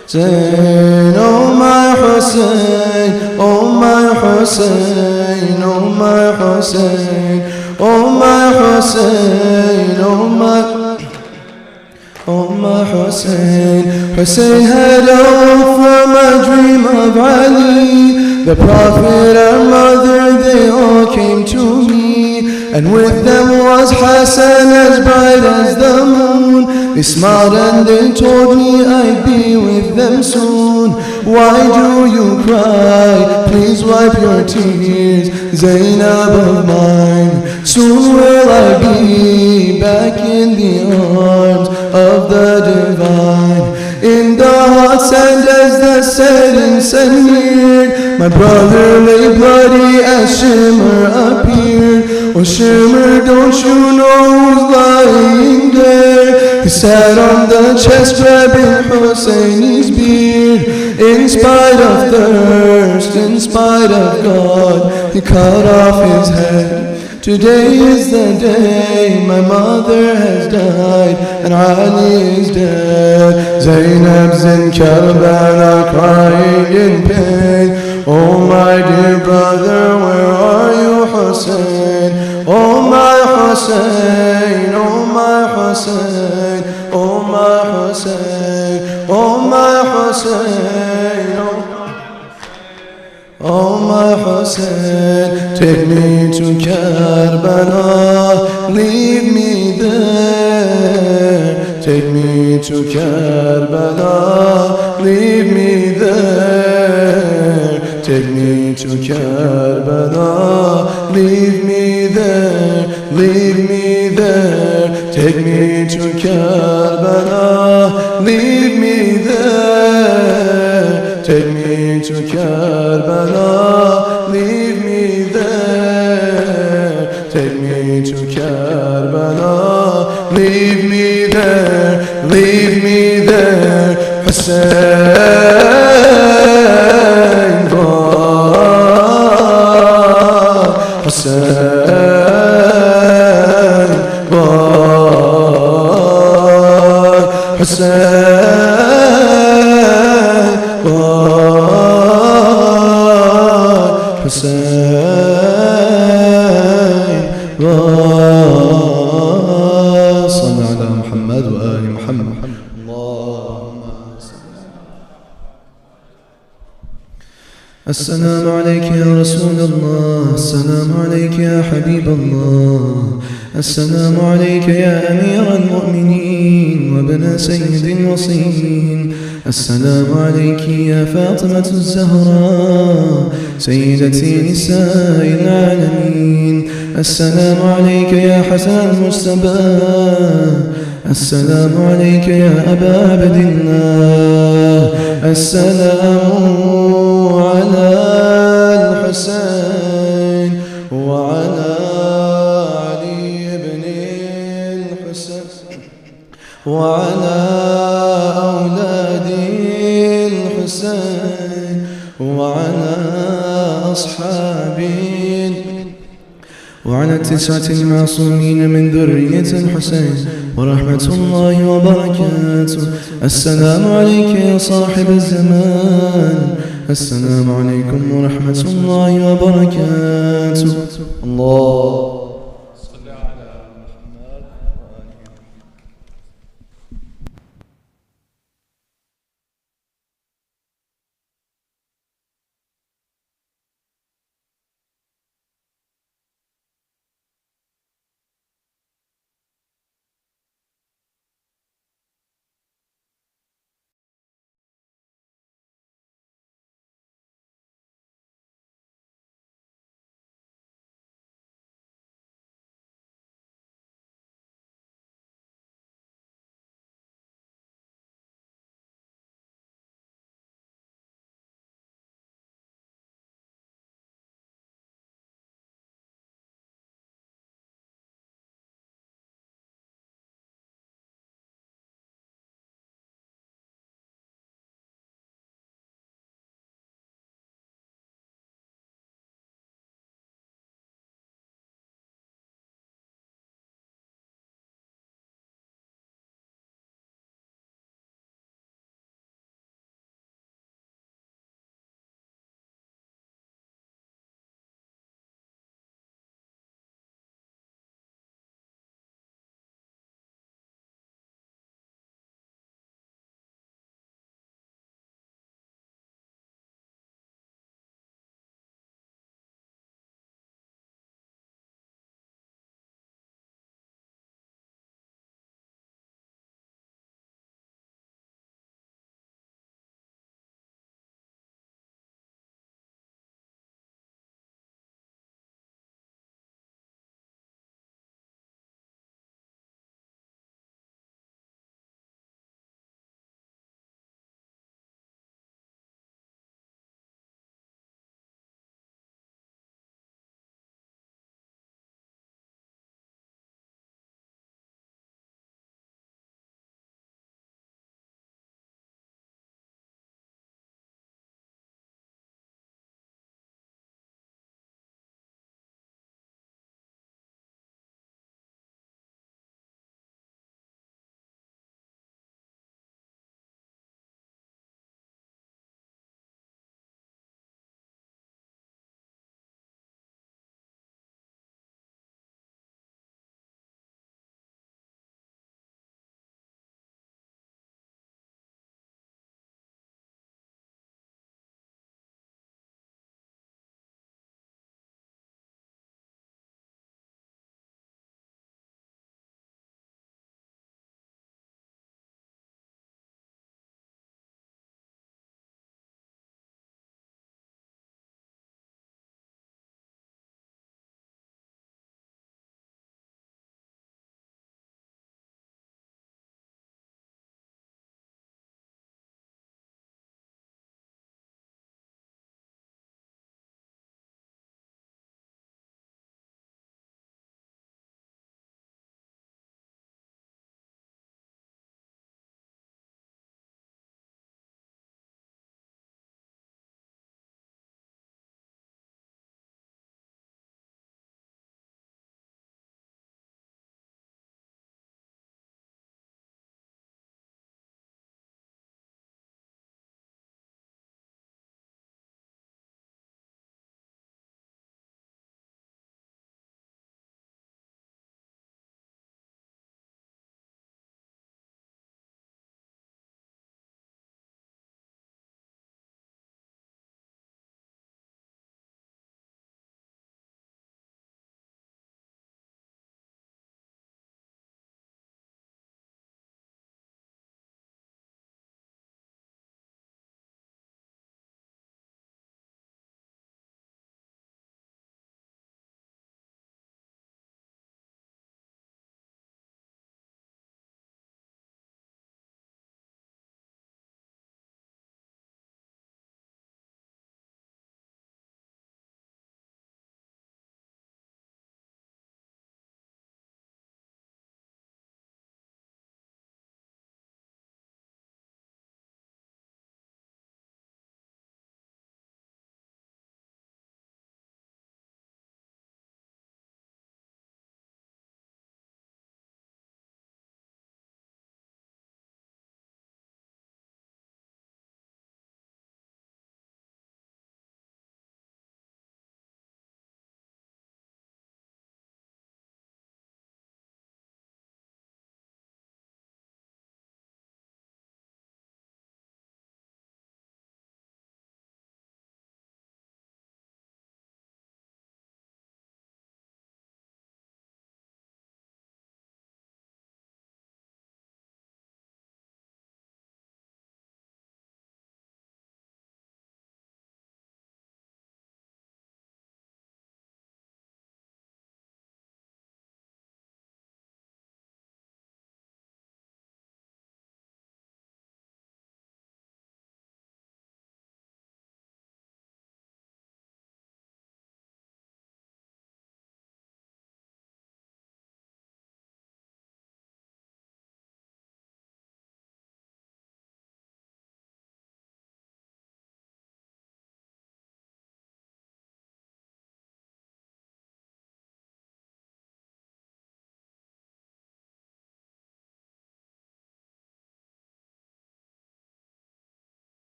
Hussein, oh my Hussein, oh my Hussein, oh my Hussein, oh my Hussein, oh my Hussein. Hussein had a hope from a dream of Ali. The Prophet, our mother, they all came to me, and with them was Hassan as bright as the moon. They smiled and they told me I'd be with them soon. Why do you cry? Please wipe your tears, Zainab of mine. Soon will I be back in the arms of setting sun neared. My brother lay bloody as Shimmer appeared. Oh Shimmer, don't you know who's lying there? He sat on the chest grabbing Hussein's beard. In spite of thirst, in spite of God, he cut off his head. Today is the day my mother has died and Ali is dead. Zainab's in Karbala crying in pain. Oh my dear brother, where are you, Hussein? Oh my Hussein, oh my Hussein, oh my Hussein, oh my Hussein, oh my Hussein. Take me to Karbala, leave me there. Take me to Karbala, leave me there. Take me to Karbala, leave me there, leave me there. Take me to Karbala, leave me there. Take me to Karbala, leave me there. Take me to Karbala, leave me there, leave me there. Hussein, God, Hussein, God, Hussein, God, Hussein, God. صلى على محمد وآل محمد. اللهم السلام عليك يا رسول الله، السلام عليك يا حبيب الله، السلام عليك يا أمير المؤمنين وابن سيد الوصيين، السلام عليك يا فاطمة الزهراء سيدتي نساء العالمين، السلام عليك يا حسن المجتبى، السلام عليك يا أبا عبد الله، السلام على الحسين وعلى علي بن الحسين وعلى أولاد الحسين وعلى أصحابه وعلى التسعة المعصومين من ذرية الحسين ورحمة الله وبركاته. السلام عليك يا صاحب الزمان، السلام عليكم ورحمة الله وبركاته. الله